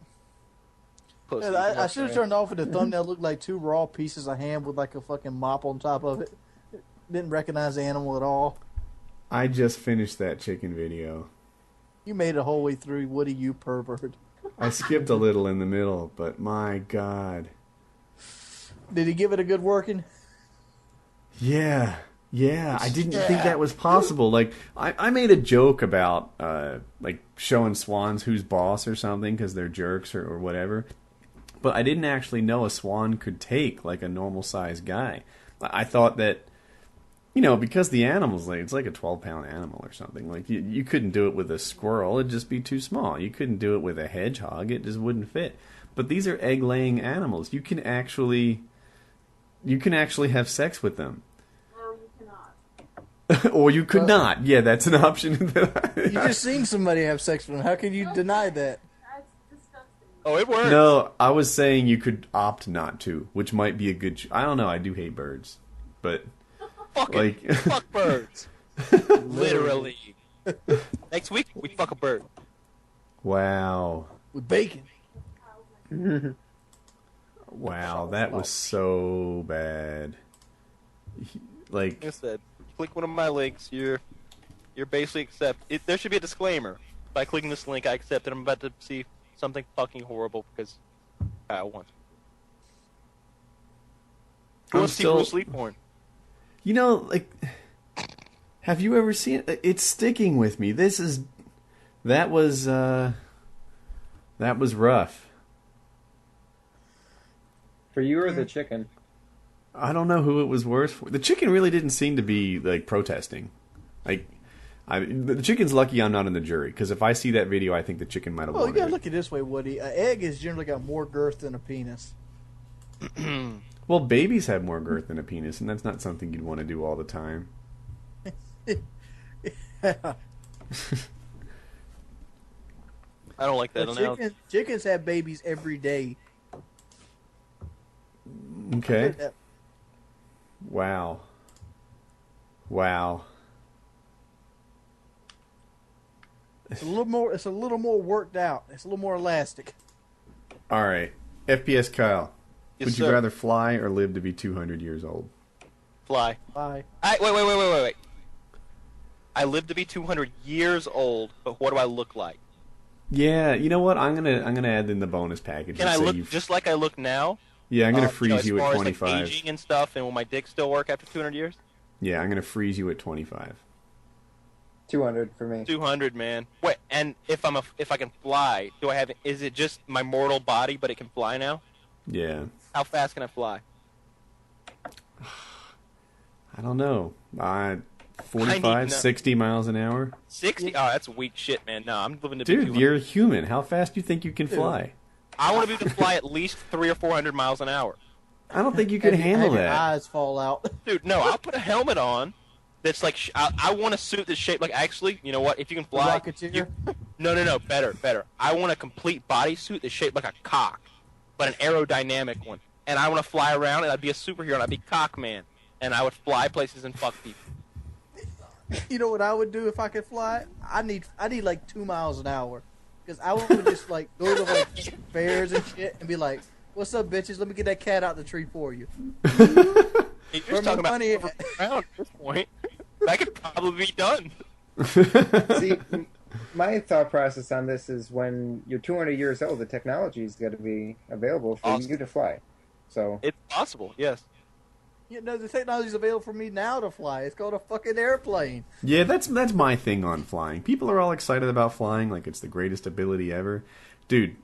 Pussy. I should have turned off with the thumbnail. Looked like two raw pieces of ham with like a fucking mop on top of it. Didn't recognize the animal at all. I just finished that chicken video. You made it the whole way through, Woody, you pervert. I skipped a little in the middle, but my God. Did he give it a good working? Yeah, I didn't think that was possible. Like, I made a joke about, like, showing swans who's boss or something because they're jerks or whatever. But I didn't actually know a swan could take, like, a normal-sized guy. I thought that, you know, because the animal's, like, it's like a 12-pound animal or something. Like, you couldn't do it with a squirrel. It'd just be too small. You couldn't do it with a hedgehog. It just wouldn't fit. But these are egg-laying animals. You can actually have sex with them. No, you cannot. Or you could not. Yeah, that's an option. You just seen somebody have sex with him. How can you deny that? That's disgusting. Oh, it works. No, I was saying you could opt not to, which might be a good... I don't know, I do hate birds. But, Fuck birds. Literally. Next week, we fuck a bird. Wow. With bacon. Wow, that was so bad. Like Like I said, click one of my links, you're basically there should be a disclaimer. By clicking this link, I accept that I'm about to see something fucking horrible because I want to. Who wants to see Bruce Lee porn? You know, like, have you ever seen it? It's sticking with me. That was rough. For you or the chicken? I don't know who it was worse for. The chicken really didn't seem to be, like, protesting. Like, the chicken's lucky I'm not in the jury, because if I see that video, I think the chicken might have Well, won. you gotta look at it this way, Woody. An egg has generally got more girth than a penis. Well, babies have more girth than a penis, and that's not something you'd want to do all the time. I don't like that analogy. Chickens have babies every day. Okay. Wow. It's a little more. It's a little more worked out. It's a little more elastic. All right. FPS Kyle. Yes, Would you sir. rather fly or live to be 200 years old? Fly. Bye. Wait. I live to be 200 years old, but what do I look like? Yeah, you know what? I'm gonna add in the bonus package. Can and I say look just like I look now? Yeah, I'm gonna freeze you as at far 25. As, like, aging and stuff, and will my dick still work after 200 years? Yeah, I'm gonna freeze you at 25. 200 for me. 200, man. Wait, and if I can fly, do I have? Is it just my mortal body, but it can fly now? Yeah. How fast can I fly? I don't know. 45, 60 miles an hour. 60? Oh, that's weak shit, man. No, I'm living to be Dude, 200. you're a human. How fast do you think you can fly? I want to be able to fly at least 300 or 400 miles an hour. I don't think you can handle Your that. eyes fall out. Dude, no, I'll put a helmet on that's like... I want a suit that's shaped like... Actually, you know what? If you can fly... Rocketeer? No. Better. I want a complete bodysuit that's shaped like a cock, but an aerodynamic one. And I want to fly around, and I'd be a superhero, and I'd be Cockman. And I would fly places and fuck people. You know what I would do if I could fly? I need like 2 miles an hour, because I would just like go to like fairs and shit and be like, "What's up, bitches? Let me get that cat out the tree for you." You're Where just talking my about money moving around at this point. That could probably be done. See, my thought process on this is when you're 200 years old, the technology is going to be available for Awesome. you to fly. So It's possible, yes. You know, the technology's available for me now to fly. It's called a fucking airplane. Yeah, that's my thing on flying. People are all excited about flying like it's the greatest ability ever. Dude,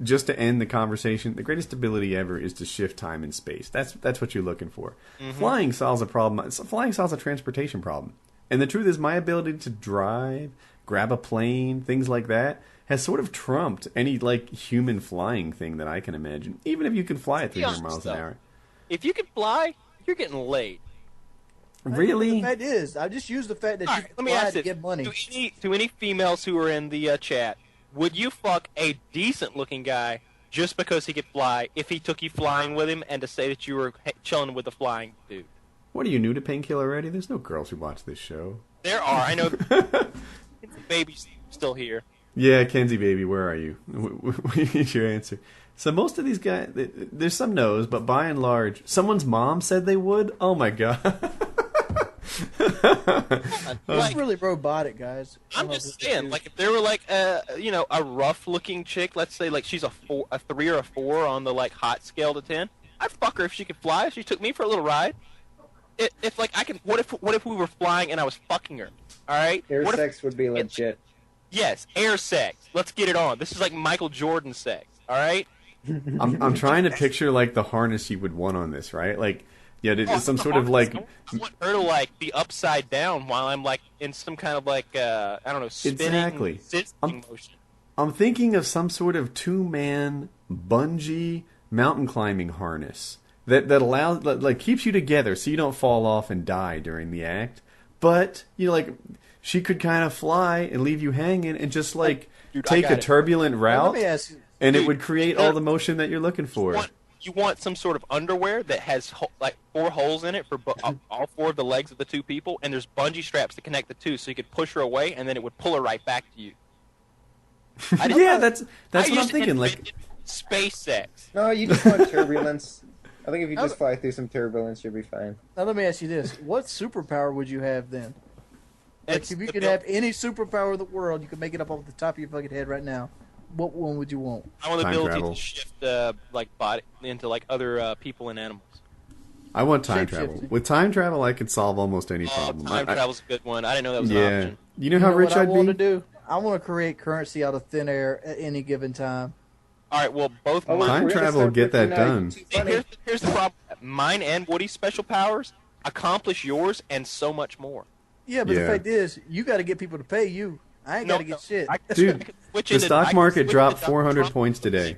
just to end the conversation, the greatest ability ever is to shift time and space. That's what you're looking for. Mm-hmm. Flying solves a problem. Flying solves a transportation problem. And the truth is, my ability to drive, grab a plane, things like that, has sort of trumped any like human flying thing that I can imagine. Even if you can fly at 300 miles an hour. If you can fly, you're getting laid. Really? The fact is, I just use the fact that All you right, can let me fly ask to this. get money. To any females who are in the chat, would you fuck a decent-looking guy just because he could fly if he took you flying with him and to say that you were chilling with a flying dude? What are you, new to Painkiller already? There's no girls who watch this show. There are. I know. Baby's still here. Yeah, Kenzie, baby, where are you? We need your answer. So most of these guys, there's some no's, but by and large, someone's mom said they would? Oh my god. It's Like, really robotic, guys. I I'm don't know just if it's- saying, like, if there were like a rough-looking chick, let's say like she's a 3 or a 4 on the like hot scale to 10, I'd fuck her if she could fly. If she took me for a little ride. If like I can, what if we were flying and I was fucking her? All right. Air What if- sex would be legit. Yes, air sex. Let's get it on. This is like Michael Jordan sex. All right. I'm trying to picture like the harness you would want on this, right? Like, yeah, it's some sort of like. I want her to like be upside down while I'm like in some kind of like I don't know, spinning, Exactly. sitting motion. I'm thinking of some sort of 2-man bungee mountain climbing harness that allows like keeps you together so you don't fall off and die during the act. But like she could kind of fly and leave you hanging and just like Dude, I take got a it. turbulent Let route, me ask you. and it Dude, would create all the motion that you're looking for. You want some sort of underwear that has like 4 holes in it for all 4 of the legs of the 2 people, and there's bungee straps to connect the 2, so you could push her away, and then it would pull her right back to you. Yeah, that's what I'm just thinking. Like, invented space sex. No, you just want turbulence. I think if you just fly through some turbulence, you'll be fine. Now let me ask you this: what superpower would you have then? Like, It's if you the could bill- have any superpower in the world, you could make it up off the top of your fucking head right now. What one would you want? I want the Time ability travel. to shift like body into like other people and animals. I want time Shape-shifting. travel. With time travel, I could solve almost any Oh, problem. time travel's a good one. I didn't know that was an Yeah. option. You know how rich what I I'd want to be? do? I want to create currency out of thin air at any given time. All right, well, both Oh, mine. Time we're gonna travel start get that putting out done. too See, funny. here's the problem. Mine and Woody's special powers accomplish yours and so much more. Yeah, but Yeah. the fact is, you got to get people to pay you. I ain't got to get shit. Dude, Switch the into- I stock can market switch dropped into 400 Trump. points today.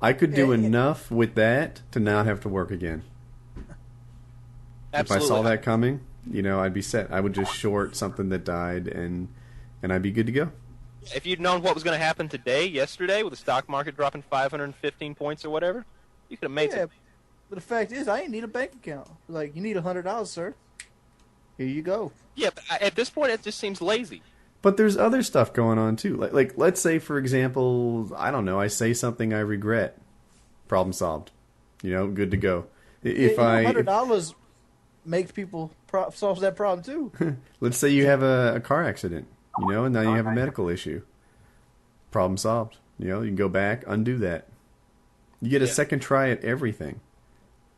I could do Yeah, yeah. enough with that to not have to work again. Absolutely. If I saw that coming, I'd be set. I would just short something that died, and I'd be good to go. If you'd known what was going to happen yesterday, with the stock market dropping 515 points or whatever, you could have made Yeah, some. but the fact is, I ain't need a bank account. Like, you need $100, sir. Here you go. Yeah, but at this point, it just seems lazy. But there's other stuff going on too. Like let's say, for example, I don't know, I say something I regret. Problem solved. Good to go. If $100 makes people solves that problem too. let's say you have a car accident, and now you have a medical issue. Problem solved. You can go back, undo that. You get a second try at everything.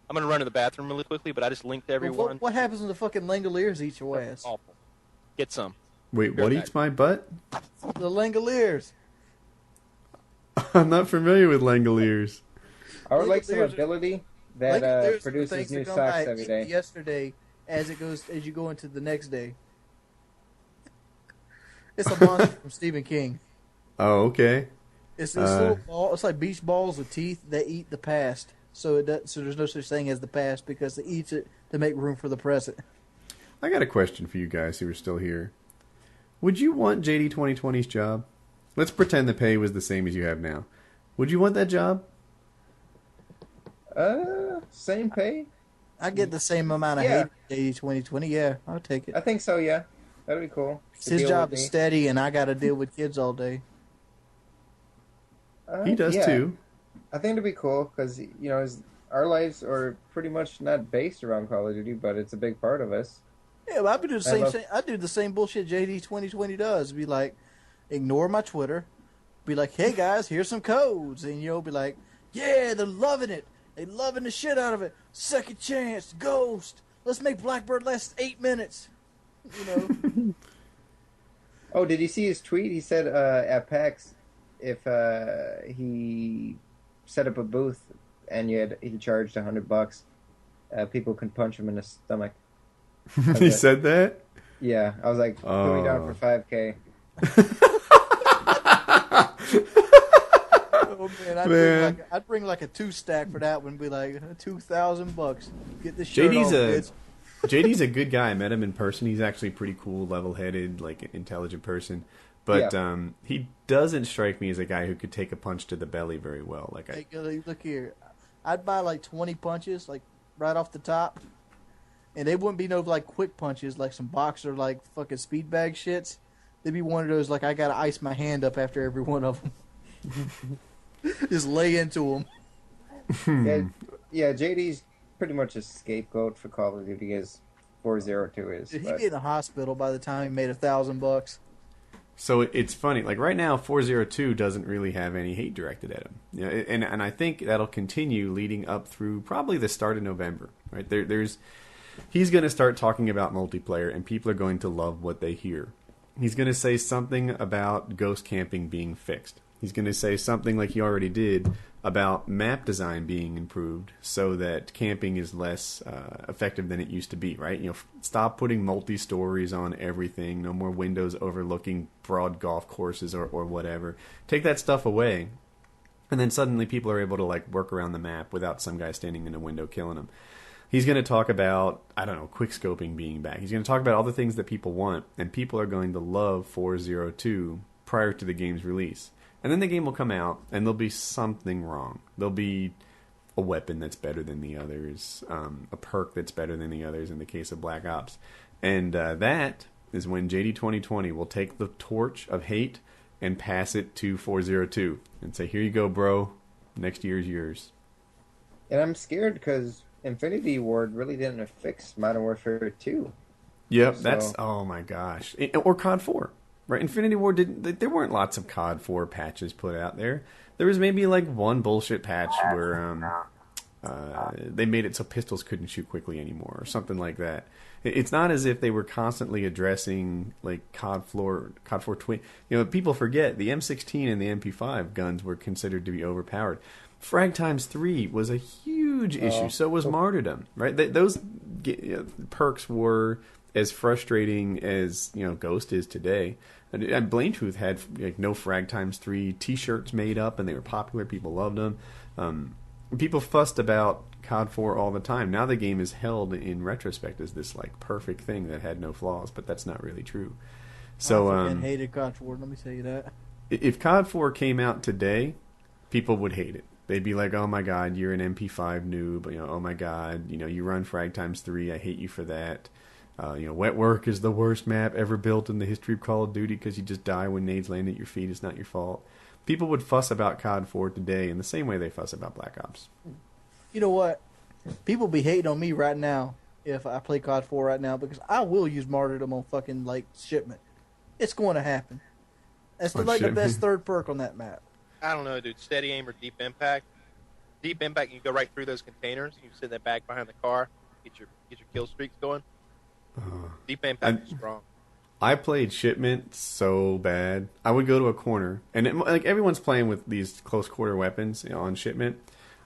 I'm going to run to the bathroom really quickly, but I just linked Well, everyone. what happens when the fucking Langoliers eat your ass? Awful. Get some. Wait, what Sure. eats my butt? The Langoliers. I'm not familiar with Langoliers. I would like some Langoliers- ability that Langoliers are the produces things new that come socks by every day. Yesterday, as you go into the next day. It's a monster from Stephen King. Oh, okay. It's this little ball. It's like beach balls with teeth that eat the past. So there's no such thing as the past because it eats it to make room for the present. I got a question for you guys who are still here. Would you want JD 2020's job? Let's pretend the pay was the same as you have now. Would you want that job? Same pay? I get the same amount of Yeah. hate 2020. Yeah, I'll take it. I think so, yeah. That'd be cool. to His deal job with is me. steady, and I got to deal with kids all day. He does yeah. too. I think it'd be cool because, our lives are pretty much not based around Call of Duty, but it's a big part of us. Yeah, but I do the same. love- Thing. I do the same bullshit JD 2020 does. Be like, ignore my Twitter. Be like, hey guys, here's some codes, and be like, yeah, they're loving it. They loving the shit out of it. Second chance, Ghost. Let's make Blackbird last 8 minutes. Oh, did you see his tweet? He said at PAX, if he set up a booth and he charged $100, people could punch him in the stomach. He said that? Yeah, I was like, put me down for 5K. Oh man, I'd bring like a 2-stack for that one. Be like $2,000. Get this shirt JD's off, bitch. JD's a good guy. I met him in person. He's actually pretty cool, level-headed, like intelligent person. But he doesn't strike me as a guy who could take a punch to the belly very well. Hey, look here. I'd buy like 20 punches, like right off the top, and they wouldn't be no like quick punches, like some boxer like fucking speed bag shits. They'd be one of those like I gotta ice my hand up after every one of them. Just lay into them. Yeah, JD's pretty much a scapegoat for Call of Duty as 402 is. He'd But be in the hospital by the time he made $1,000. So it's funny. Like right now, 402 doesn't really have any hate directed at him. You know, and I think that'll continue leading up through probably the start of November. Right he's going to start talking about multiplayer, and people are going to love what they hear. He's going to say something about ghost camping being fixed. He's going to say something like he already did about map design being improved so that camping is less effective than it used to be, right? You know, stop putting multi-stories on everything. No more windows overlooking broad golf courses or whatever. Take that stuff away. And then suddenly people are able to like work around the map without some guy standing in a window killing them. He's going to talk about, I don't know, quick scoping being back. He's going to talk about all the things that people want, and people are going to love 402 prior to the game's release. And then the game will come out, and there'll be something wrong. There'll be a weapon that's better than the others, a perk that's better than the others in the case of Black Ops. And that is when JD 2020 will take the torch of hate and pass it to 402 and say, here you go, bro. Next year's yours. And I'm scared because Infinity Ward really didn't fix Modern Warfare 2. Yep, So- that's, oh my gosh. Or COD 4. Right, Infinity Ward there weren't lots of COD 4 patches put out there. There was maybe like one bullshit patch where they made it so pistols couldn't shoot quickly anymore or something like that. It's not as if they were constantly addressing like COD 4 twin. You know, people forget the M16 and the MP5 guns were considered to be overpowered. Frag times 3 was a huge issue. So was martyrdom, right? Those perks were as frustrating as, you know, Ghost is today. And Blame Truth had like no frag times 3 T-shirts made up, and they were popular. People loved them. People fussed about COD 4 all the time. Now the game is held in retrospect as this like perfect thing that had no flaws, but that's not really true. So I hated COD 4. Let me tell you that. If COD 4 came out today, people would hate it. They'd be like, "Oh my God, you're an MP5 noob." You know, "Oh my God, you know, you run frag times 3. I hate you for that." You know, Wet Work is the worst map ever built in the history of Call of Duty because you just die when nades land at your feet. It's not your fault. People would fuss about COD 4 today in the same way they fuss about Black Ops. You know what? People be hating on me right now if I play COD 4 right now because I will use martyrdom on fucking like Shipment. It's going to happen. That's On like the Shipment? best third perk on that map. I don't know, dude. Steady aim or deep impact. Deep impact, you can go right through those containers. You can sit in that back behind the car, get your kill streaks going. Deep impact is strong. I played Shipment so bad. I would go to a corner, and like everyone's playing with these close quarter weapons, you know, on Shipment.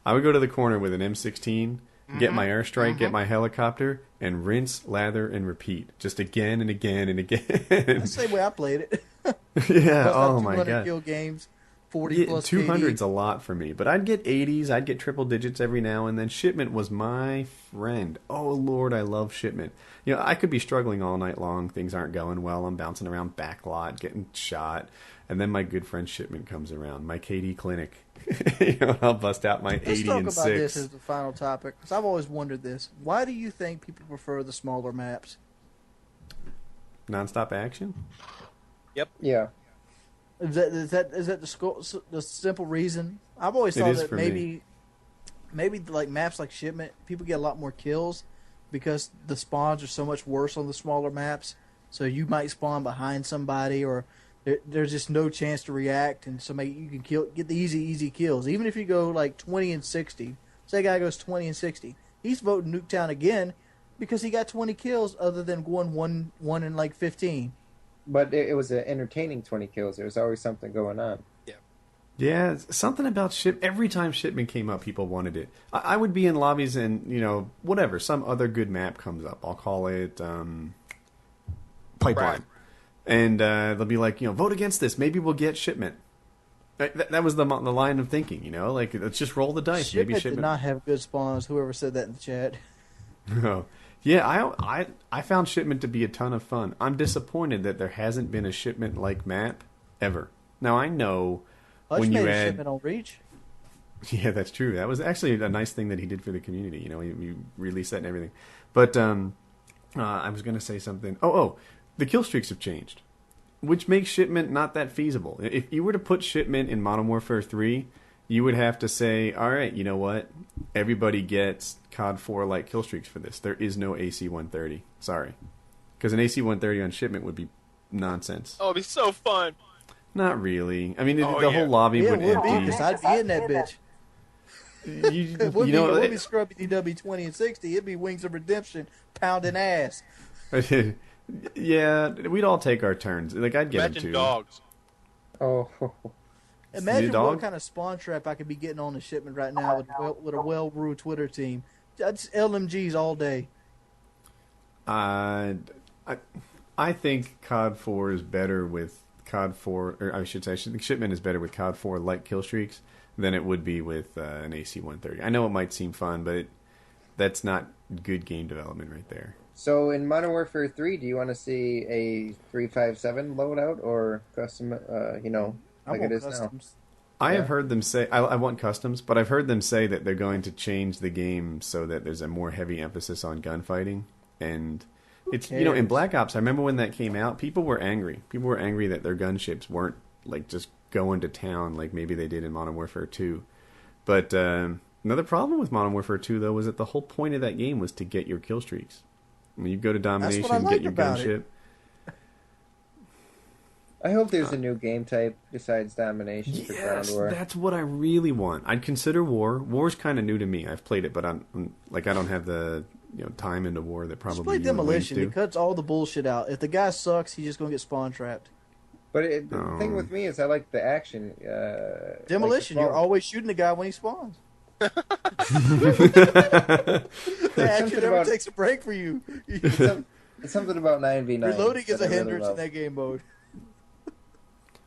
I would go to the corner with an M16, get my airstrike, get my helicopter, and rinse, lather, and repeat, just again and again and again. That's the same way I played it. Yeah. Bust out Oh my 200 God. kill games, 40 plus 200's KD. a lot for me, but I'd get 80s, I'd get triple digits every now and then. Shipment was my friend. Oh Lord, I love Shipment. You know, I could be struggling all night long. Things aren't going well. I'm bouncing around backlot, getting shot, and then my good friend Shipment comes around. My KD clinic. You know, I'll bust out my Let's 80 talk and about 6. this as the final topic because I've always wondered this. Why do you think people prefer the smaller maps? Non-stop action. Yeah. Is that the simple reason? I've always It thought is that for maybe like maps like Shipment, people get a lot more kills because the spawns are so much worse on the smaller maps. So you might spawn behind somebody, or there's just no chance to react, and somebody you can get the easy kills. Even if you go like 20 and 60, say a guy goes 20 and 60, he's voting Nuketown again because he got 20 kills, other than going one in like 15. But it was an entertaining 20 kills. There was always something going on. Yeah, something about every time Shipment came up, people wanted it. I would be in lobbies and, you know, whatever, some other good map comes up. I'll call it Pipeline. Right. And they'll be like, you know, vote against this. Maybe we'll get Shipment. That was the line of thinking, you know? Like, let's just roll the dice. Shipment Maybe did Shipment. not have good spawns. Whoever said that in the chat. No. Yeah, I found Shipment to be a ton of fun. I'm disappointed that there hasn't been a Shipment-like map ever. Now, I know Hutch when made you a add... Shipment on Reach. Yeah, that's true. That was actually a nice thing that he did for the community. You know, he released that and everything. But I was going to say something. Oh, the kill streaks have changed, which makes Shipment not that feasible. If you were to put Shipment in Modern Warfare 3, you would have to say, all right, you know what? Everybody gets COD 4 light kill streaks for this. There is no AC 130. Sorry. Because an AC 130 on Shipment would be nonsense. Oh, it'd be so fun. Not really. I mean, the yeah. whole lobby Yeah, would it would be, empty. 'cause I'd be in that bitch. It would be Scrubby DW 20 and 60. It'd be Wings of Redemption pounding ass. Yeah, we'd all take our turns. Like, I'd get Imagine them too. dogs. Oh, Imagine dog? what kind of spawn trap I could be getting on the Shipment right now with a well-brewed Twitter team. Just LMGs all day. I think COD 4 is better with COD 4, or I should say, Shipment is better with COD 4 light kill streaks than it would be with an AC 130. I know it might seem fun, but that's not good game development right there. so in Modern Warfare 3, do you want to see a 357 loadout or custom? I like want it is customs. I Yeah. have heard them say, I want customs, but I've heard them say that they're going to change the game so that there's a more heavy emphasis on gunfighting. And it's, in cares? Black Ops, I remember when that came out, people were angry. People were angry that their gunships weren't, like, just going to town like maybe they did in Modern Warfare 2. But another problem with Modern Warfare 2, though, was that the whole point of that game was to get your kill streaks. I mean, you go to Domination, I get like your about it. gunship. I hope there's a new game type besides Domination for Ground Yes, War. that's what I really want. I'd consider War. War's kind of new to me. I've played it, but I don't have the time into War that probably Just play you and Wayne Demolition. do. It cuts all the bullshit out. If the guy sucks, he's just going to get spawn trapped. But the thing with me is I like the action. Demolition, like you're always shooting the guy when he spawns. The action something never about- takes a break for you. It's something about 9v9. Reloading is that a I really hindrance in love. that game mode.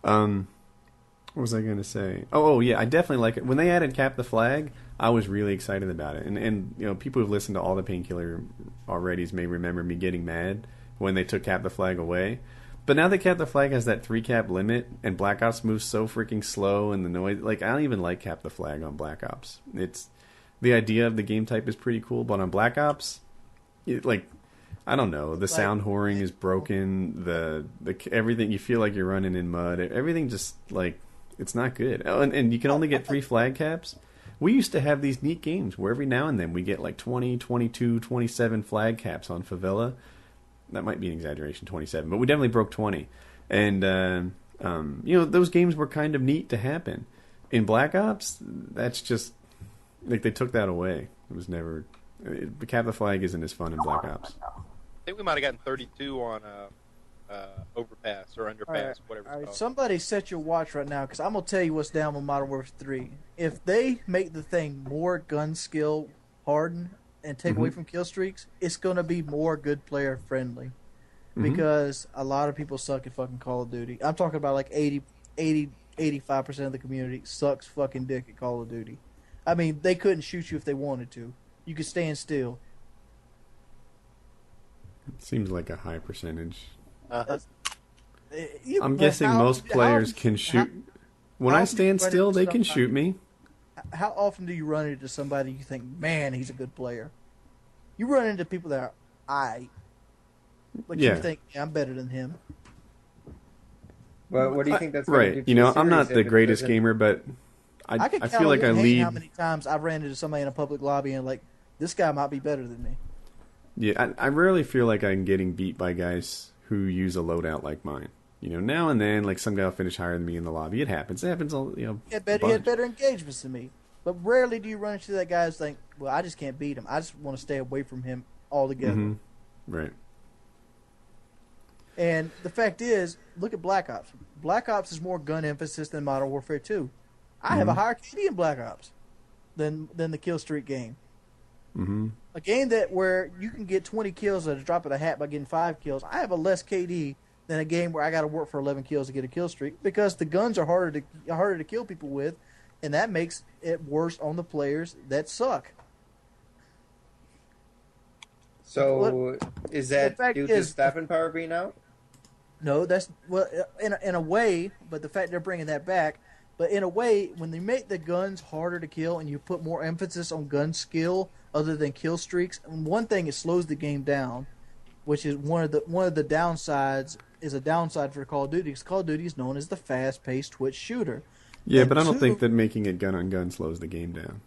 What was I going to say? Oh, yeah, I definitely like it. When they added Cap the Flag, I was really excited about it. And people who've listened to all the Painkiller already may remember me getting mad when they took Cap the Flag away. But now that Cap the Flag has that 3-cap limit, and Black Ops moves so freaking slow, and the noise, like, I don't even like Cap the Flag on Black Ops. It's the idea of the game type is pretty cool, but on Black Ops, I don't know, the sound whoring is broken, the everything, you feel like you're running in mud, everything just, like, it's not good. Oh, and you can only get 3 flag caps. We used to have these neat games where every now and then we get like 20, 22, 27 flag caps on Favela. That might be an exaggeration, 27, but we definitely broke 20. And, those games were kind of neat to happen. In Black Ops, that's just, like, they took that away. It was never, Cap the Flag isn't as fun in Black Ops. I think we might have gotten 32 on Overpass or Underpass, whatever All it's right, called. somebody set your watch right now, because I'm going to tell you what's down with Modern Warfare 3. If they make the thing more gun skill hardened and take away from kill streaks, it's going to be more good player friendly. Because a lot of people suck at fucking Call of Duty. I'm talking about like 85% of the community sucks fucking dick at Call of Duty. I mean, they couldn't shoot you if they wanted to. You could stand still. Seems like a high percentage. I'm But guessing most players can shoot. When how I stand do you still, run they into can somebody- shoot me. How often do you run into somebody you think, man, he's a good player? You run into people that are aight. But Yeah. you think, yeah, I'm better than him. Well, what do you think that's gonna do Right. to the I'm not series the if it greatest doesn't- gamer, but I can feel count like on I one hand lead. how many times I've ran into somebody in a public lobby and like, this guy might be better than me. Yeah, I rarely feel like I'm getting beat by guys who use a loadout like mine. Now and then, like, some guy will finish higher than me in the lobby. It happens. It happens all, He had bunch. better engagements than me. But rarely do you run into that guy who's think, well, I just can't beat him. I just want to stay away from him altogether. Mhm. Right. And the fact is, look at Black Ops. Black Ops is more gun emphasis than Modern Warfare 2. I have a higher KD in Black Ops than the Killstreak game. Mm-hmm. A game where you can get 20 kills at a drop of a hat by getting 5 kills. I have a less KD than a game where I got to work for 11 kills to get a kill streak because the guns are harder to kill people with, and that makes it worse on the players that suck. So, is The that fact due is- to staffing power being out? No, that's in a way, but the fact they're bringing that back. But in a way, when they make the guns harder to kill and you put more emphasis on gun skill other than kill streaks, one thing, it slows the game down, which is one of the downsides. Is a downside for Call of Duty because Call of Duty is known as the fast-paced twitch shooter. Yeah, And but I don't two- think that making it gun on gun slows the game down.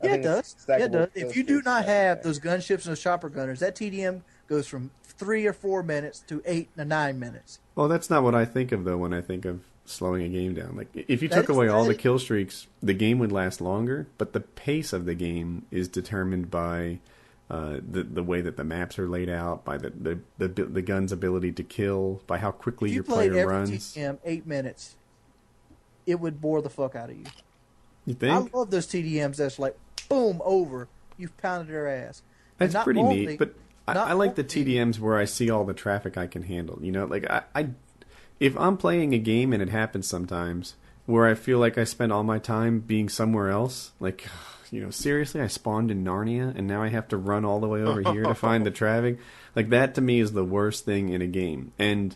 I Yeah, it think it's does. Yeah, it stackable does. kill If you do streaks not that have way. those gunships and those chopper gunners, that TDM goes from 3 or 4 minutes to 8 to 9 minutes. Well, that's not what I think of though when I think of slowing a game down. Like if you That took is- away all that the is- kill streaks, the game would last longer. But the pace of the game is determined by the way that the maps are laid out, by the gun's ability to kill, by how quickly If you your played player every runs. TDM 8 minutes, it would bore the fuck out of you. You I think? love those TDMs that's like, boom, over. You've pounded their ass. And That's not pretty only- neat, but not I like the only- TDMs where I see all the traffic I can handle. You know, like if I'm playing a game and it happens sometimes where I feel like I spend all my time being somewhere else, like, you know, seriously, I spawned in Narnia and now I have to run all the way over here to find the traffic. Like that to me is the worst thing in a game. And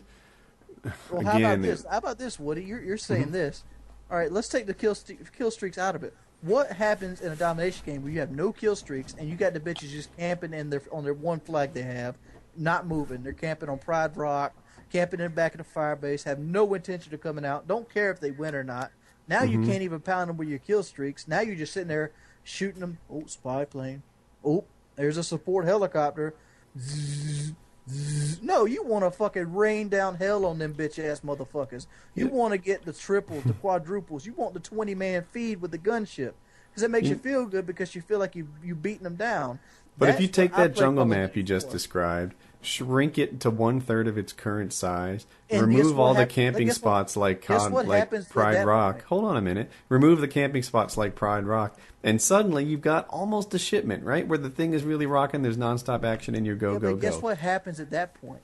Well, how again, about this? How about this, Woody? You're saying Mm-hmm. this. All right, let's take the kill streaks out of it. What happens in a domination game where you have no kill streaks and you got the bitches just camping on their one flag they have, not moving? They're camping on Pride Rock, camping in the back of the fire base, have no intention of coming out, don't care if they win or not. Now you Mm-hmm. can't even pound them with your kill streaks. Now you're just sitting there shooting them. Oh, spy plane. Oh, there's a support helicopter. Zzz, zzz. No, you want to fucking rain down hell on them bitch ass motherfuckers. You want to get the triples, the quadruples. You want the 20-man feed with the gunship because it makes you feel good because you feel like you beating them down. but if That's you take what I that play jungle Call of map Duty you just for. described, shrink it to 1/3 of its current size, And guess remove what all the hap- camping guess what- spots like guess what like happens at Pride that Rock. point? Hold on a minute. Remove the camping spots like Pride Rock, and suddenly you've got almost a shipment, right? Where the thing is really rocking. There's nonstop action, and you're go Yeah, go but guess go. what happens at that point?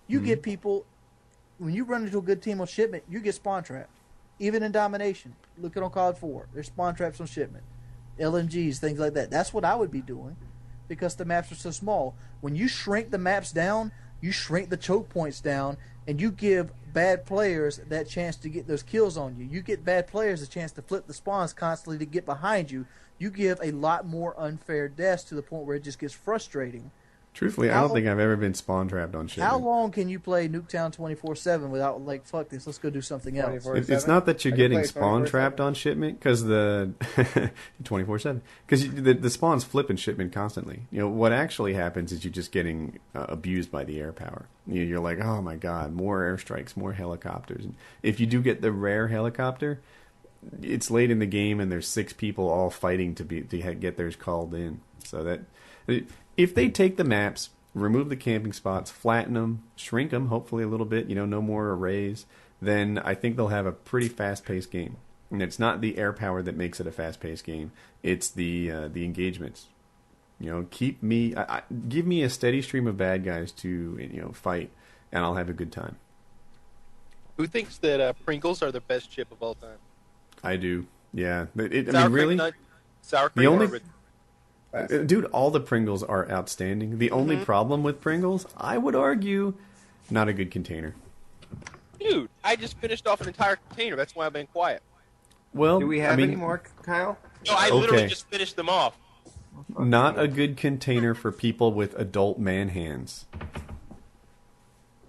You get people when you run into a good team on shipment, you get spawn trapped. Even in domination, look at on COD 4. There's spawn traps on shipment, LMGs, things like that. That's what I would be doing, because the maps are so small. When you shrink the maps down, you shrink the choke points down, and you give bad players that chance to get those kills on you. You get bad players a chance to flip the spawns constantly to get behind you. You give a lot more unfair deaths to the point where it just gets frustrating. Truthfully, I How- don't think I've ever been spawn trapped on shipment. How long can you play Nuketown 24/7 without like fuck this? Let's go do something else. 24/7? It's not that you're I can getting play spawn 24/7. trapped on shipment because the 24/7 because the spawn's flipping shipment constantly. You know what actually happens is you're just getting abused by the air power. You're like, oh my god, more airstrikes, more helicopters. And if you do get the rare helicopter, it's late in the game and there's 6 people all fighting to get theirs called in. So that if they take the maps, remove the camping spots, flatten them, shrink them, hopefully a little bit, no more arrays, then I think they'll have a pretty fast-paced game. And it's not the air power that makes it a fast-paced game; it's the engagements. Give me a steady stream of bad guys to fight, and I'll have a good time. Who thinks that Pringles are the best chip of all time? I do, yeah. I Sour mean, cream really, nut, sour The cream only- or ori- dude, all the Pringles are outstanding. The only problem with Pringles, I would argue, not a good container. Dude, I just finished off an entire container. That's why I've been quiet. Well, Do we have I mean, any more, Kyle? No, I literally Okay. just finished them off. not a good container for people with adult man hands.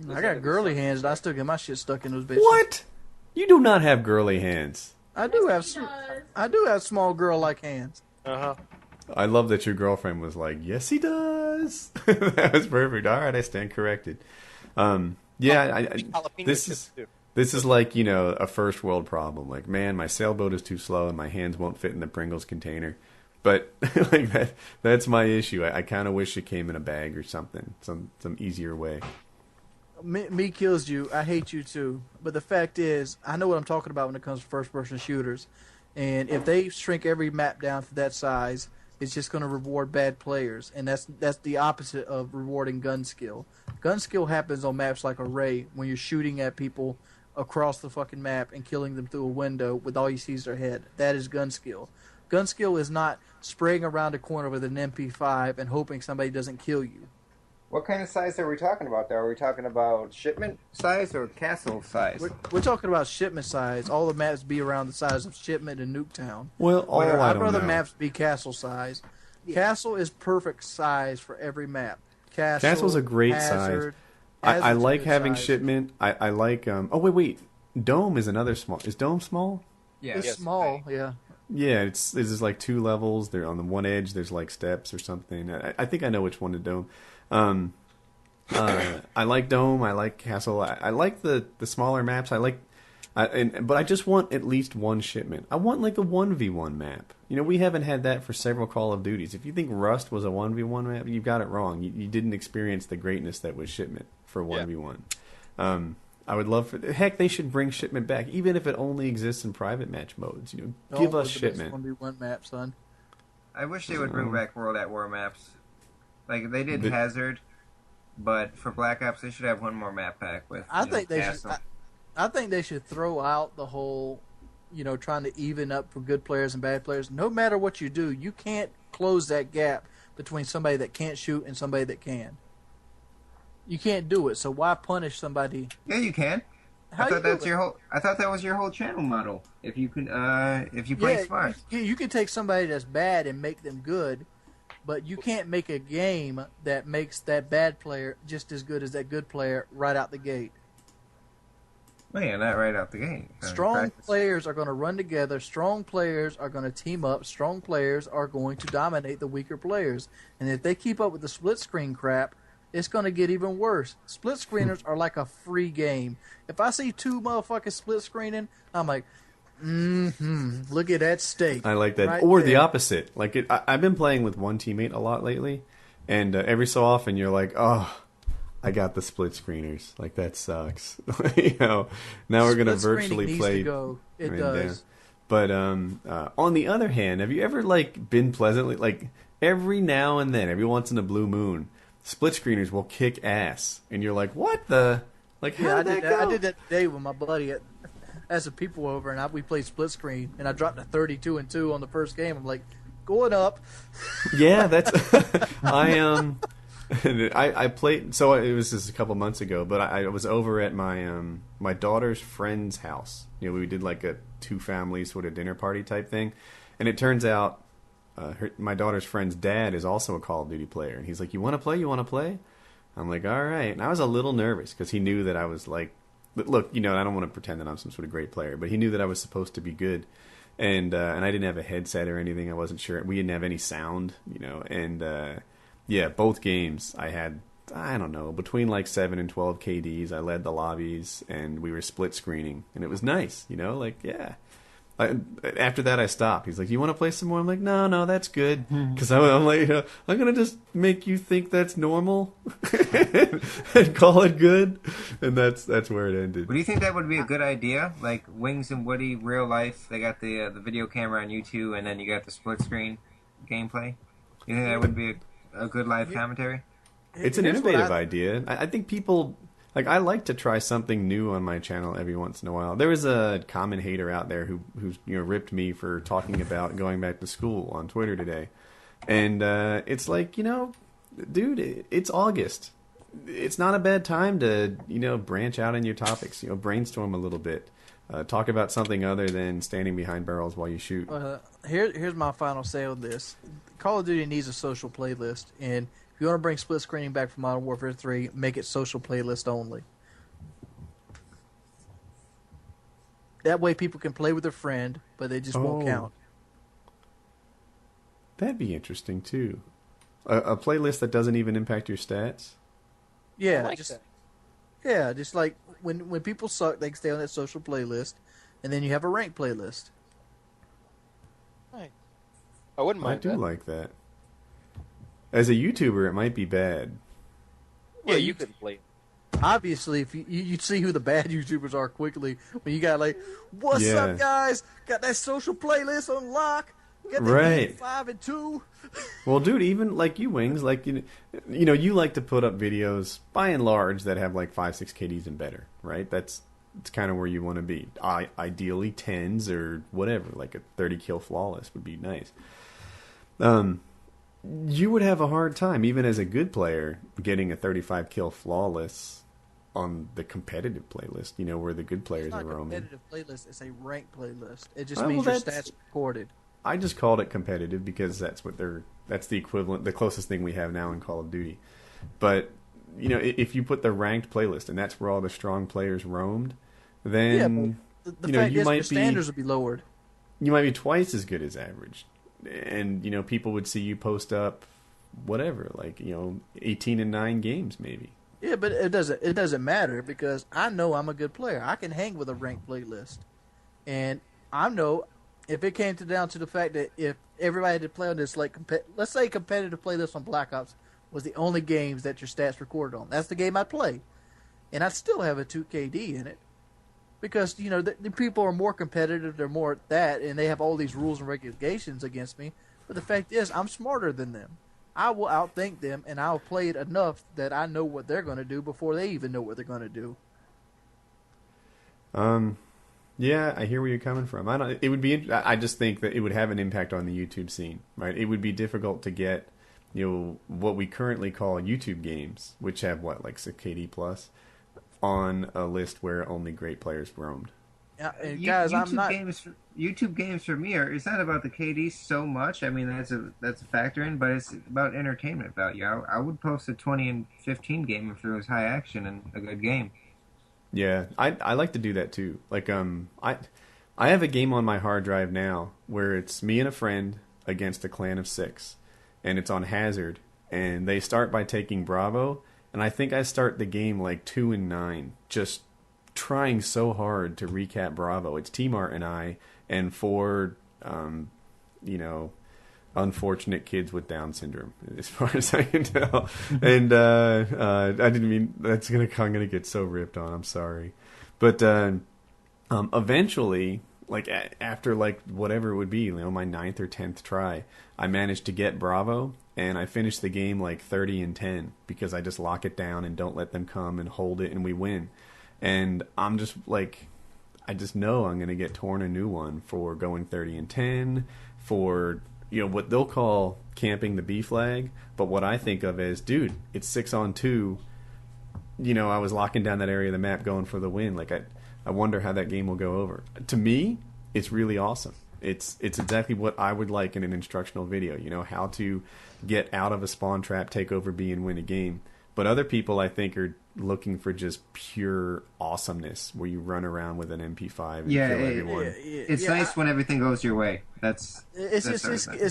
I got girly hands, and I still get my shit stuck in those bitches. What? You do not have girly hands. I do have He some. does. I do have small girl-like hands. Uh-huh. I love that your girlfriend was like, "Yes, he does." That was perfect. All right, I stand corrected. Yeah, Jalapeno this chips, is too. this is like a first world problem. Like, man, my sailboat is too slow and my hands won't fit in the Pringles container. But like that's my issue. I kind of wish it came in a bag or something, some easier way. Me kills you. I hate you too. But the fact is, I know what I'm talking about when it comes to first-person shooters. And if they shrink every map down to that size, it's just going to reward bad players. And that's the opposite of rewarding gun skill. Gun skill happens on maps like Array when you're shooting at people across the fucking map and killing them through a window with all you see is their head. That is gun skill. Gun skill is not spraying around a corner with an MP5 and hoping somebody doesn't kill you. What kind of size are we talking about there? Are we talking about shipment size or castle size? We're talking about shipment size. All the maps be around the size of Shipment and Nuketown. Well, I I'd don't rather know. maps be castle size. Castle is perfect size for every map. Castle's a great Hazard, I Hazard's like good having size. shipment. I like. Oh wait. Dome is another small. Is Dome small? Yeah. It's Yes, small, yeah. Yeah, it's just like 2 levels. They're on the one edge. There's like steps or something. I think I know which one to Dome. I like Dome. I like Castle. I like the smaller maps. But I just want at least one shipment. I want like a 1v1 map. You know, we haven't had that for several Call of Duties. If you think Rust was a 1v1 map, you've got it wrong. You didn't experience the greatness that was Shipment for 1v1. I would love for... Heck, they should bring Shipment back, even if it only exists in private match modes. You know, give us Shipment. 1v1 map, son. I wish they would bring back World at War maps. Like, they did Hazard, but for Black Ops, they should have one more map pack with I think they should. Castle. I think they should throw out the whole, trying to even up for good players and bad players. No matter what you do, you can't close that gap between somebody that can't shoot and somebody that can. You can't do it. So why punish somebody? Yeah, you can. How I thought you do that's it? your whole. I thought that was your whole channel model. If you can, if you play smart. You can take somebody that's bad and make them good, but you can't make a game that makes that bad player just as good as that good player right out the gate. Well, yeah, not right out the gate. Strong players are going to run together. Strong players are going to team up. Strong players are going to dominate the weaker players. And if they keep up with the split screen crap, it's going to get even worse. Split screeners are like a free game. If I see 2 motherfuckers split screening, I'm like, look at that steak. I like that. Right or there. the opposite. Like I've been playing with one teammate a lot lately, and every so often you're like, oh, I got the split screeners. Like, that sucks. Now we're going to virtually needs play. to go. It does. But on the other hand, have you ever been pleasantly every now and then, every once in a blue moon, split screeners will kick ass, and you're like, what the? How did that go? I did that today with my buddy as a people over, and we played split screen, and I dropped a 32-2 on the first game. I'm like, going up. Yeah, that's I played. So it was just a couple months ago, but I was over at my daughter's friend's house. We did like a 2-family sort of dinner party type thing, and it turns out my daughter's friend's dad is also a Call of Duty player, and he's like, "You want to play? You want to play?" I'm like, "All right." And I was a little nervous because he knew that I was like, look, I don't want to pretend that I'm some sort of great player, but he knew that I was supposed to be good. And I didn't have a headset or anything. I wasn't sure. We didn't have any sound, and yeah, both games I had, I don't know, between like 7 and 12 KDs. I led the lobbies, and we were split screening, and it was nice, yeah. After that, I stopped. He's like, "You want to play some more?" I'm like, No, that's good. Because I'm like, I'm going to just make you think that's normal and call it good. And that's where it ended. But do you think that would be a good idea? Like Wings and Woody, real life, they got the video camera on YouTube, and then you got the split screen gameplay. You think that would be a good live commentary? It's an innovative idea. I think people... I like to try something new on my channel every once in a while. There was a common hater out there who ripped me for talking about going back to school on Twitter today. And it's like, dude, it's August. It's not a bad time to, branch out in your topics, brainstorm a little bit. Talk about something other than standing behind barrels while you shoot. Here's my final say on this. Call of Duty needs a social playlist, and if you want to bring split screening back from Modern Warfare 3, make it social playlist only. That way people can play with their friend, but they just won't count. That'd be interesting, too. A playlist that doesn't even impact your stats? Yeah, I like just that. Yeah, just like when people suck, they can stay on that social playlist, and then you have a ranked playlist. Right. I wouldn't I mind do that. like that. As a YouTuber, it might be bad. Yeah, you could play. Obviously, if you'd see who the bad YouTubers are quickly when you got what's Yeah. up, guys? Got that social playlist on lock. Got the Right. 5 and 2. Well, dude, even like you, Wings, you like to put up videos by and large that have 5-6 KDs and better, right? It's kind of where you want to be. Ideally 10s or whatever, like a 30 kill flawless would be nice. You would have a hard time, even as a good player, getting a 35 kill flawless on the competitive playlist, where the good players It's not are a roaming. competitive playlist. It's a ranked playlist. It just Well, means your that's- stats are recorded. I just called it competitive because that's the equivalent, the closest thing we have now in Call of Duty. But, if you put the ranked playlist and that's where all the strong players roamed, then The fact you is, might your standards would be lowered. you might be twice as good as average. And, you know, people would see you post up whatever, like, you know, 18-9 games maybe. Yeah, but it doesn't matter because I know I'm a good player. I can hang with a ranked playlist. And I know if it came down to the fact that if everybody had to play on this, like, let's say competitive playlist on Black Ops was the only games that your stats recorded on. That's the game I'd play. And I'd still have a 2KD in it. Because, you know, the people are more competitive, they're more that, and they have all these rules and regulations against me. But the fact is, I'm smarter than them. I will outthink them, and I'll play it enough that I know what they're going to do before they even know what they're going to do. Yeah, I hear where you're coming from. I just think that it would have an impact on the YouTube scene, right? It would be difficult to get, you know, what we currently call YouTube games, which have what, like 6KD plus, on a list where only great players roamed. Yeah, and guys, YouTube games for me it's not about the KD so much. I mean, that's a factor in, but it's about entertainment value. I would post a 20 and 15 game if there was high action and a good game. Yeah, I like to do that too. Like I have a game on my hard drive now where it's me and a friend against a clan of 6, and it's on Hazard, and they start by taking Bravo, and I think I start the game like 2-9, just trying so hard to recap Bravo. It's T-Mart and I, and 4, you know, unfortunate kids with Down syndrome, as far as I can tell. And I didn't mean I'm gonna get so ripped on. I'm sorry, but eventually, like after like whatever it would be, you know, my 9th or 10th try, I managed to get Bravo, and I finished the game like 30-10 because I just lock it down and don't let them come and hold it, and we win. And I'm just like, I just know I'm gonna get torn a new one for going 30-10 for, you know, what they'll call camping the B flag, but what I think of as, dude, it's 6-on-2. You know, I was locking down that area of the map going for the win. Like, I wonder how that game will go over. To me, it's really awesome. It's exactly what I would like in an instructional video. You know, how to get out of a spawn trap, take over B, and win a game. But other people, I think, are looking for just pure awesomeness, where you run around with an MP5 and kill everyone. It's nice when everything goes your way. It's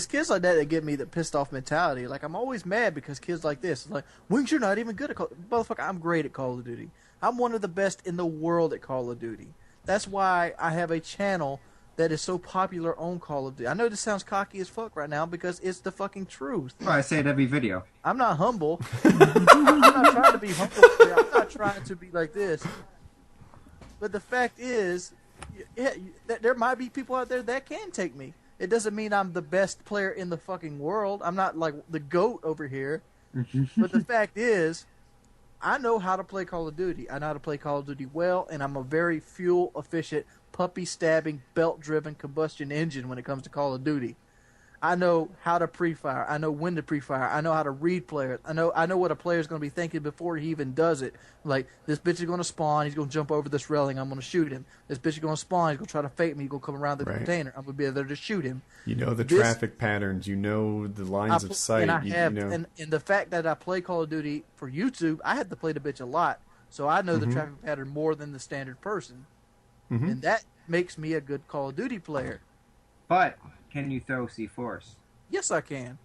kids like that get me the pissed off mentality. Like, I'm always mad because kids like this, like, Wings, you're not even good at motherfucker. I'm great at Call of Duty. I'm one of the best in the world at Call of Duty. That's why I have a channel that is so popular on Call of Duty. I know this sounds cocky as fuck right now because it's the fucking truth. Well, I say it every video. I'm not humble. I'm not trying to be humble. I'm not trying to be like this. But the fact is, yeah, there might be people out there that can take me. It doesn't mean I'm the best player in the fucking world. I'm not like the GOAT over here. But the fact is, I know how to play Call of Duty. I know how to play Call of Duty well, and I'm a very fuel-efficient, puppy-stabbing, belt-driven combustion engine when it comes to Call of Duty. I know how to pre-fire. I know when to pre-fire. I know how to read players. I know what a player's going to be thinking before he even does it. Like, this bitch is going to spawn. He's going to jump over this railing. I'm going to shoot him. This bitch is going to spawn. He's going to try to fake me. He's going to come around the container. I'm going to be there to shoot him. You know the traffic patterns. You know the lines of sight. And the fact that I play Call of Duty for YouTube, I have to play the bitch a lot. So I know the traffic pattern more than the standard person. And that makes me a good Call of Duty player. But can you throw C4s? Yes, I can.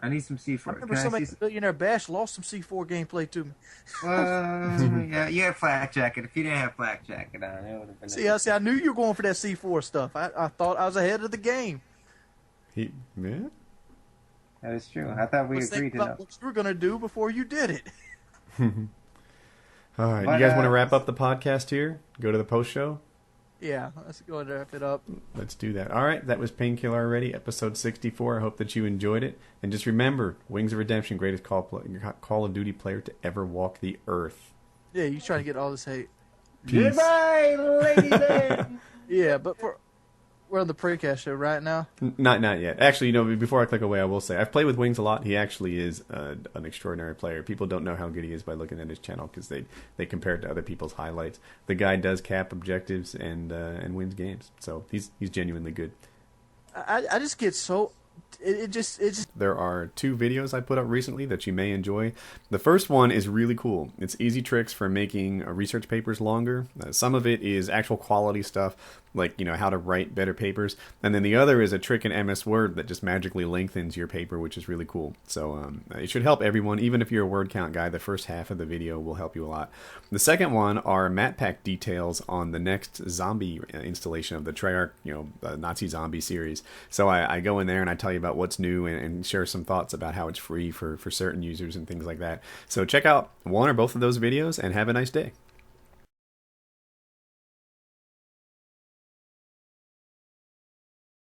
I need some C4. I remember somebody Billionaire Bash lost some C4 gameplay to me. Yeah, you had flak jacket. If you didn't have flak jacket on, it would have been. See, I knew you were going for that C4 stuff. I thought I was ahead of the game. Yeah. That is true. I thought we agreed to what you were going to do before you did it. All right, you guys want to wrap up the podcast here? Go to the post show? Yeah, let's go and wrap it up. Let's do that. All right, that was Painkiller already, episode 64. I hope that you enjoyed it. And just remember, Wings of Redemption, greatest Call of Duty player to ever walk the earth. Yeah, you trying to get all this hate. Peace. Goodbye, ladies. Yeah, but we're on the precast show right now. Not yet. Actually, you know, before I click away, I will say I've played with Wings a lot. He actually is an extraordinary player. People don't know how good he is by looking at his channel because they compare it to other people's highlights. The guy does cap objectives and wins games, so he's genuinely good. I just get so it just There are 2 videos I put up recently that you may enjoy. The first one is really cool. It's easy tricks for making research papers longer. Some of it is actual quality stuff, like, how to write better papers. And then the other is a trick in MS Word that just magically lengthens your paper, which is really cool. So it should help everyone. Even if you're a word count guy, the first half of the video will help you a lot. The second one are map pack details on the next zombie installation of the Treyarch, Nazi zombie series. So I go in there and I tell you about what's new and share some thoughts about how it's free for certain users and things like that. So check out one or both of those videos and have a nice day.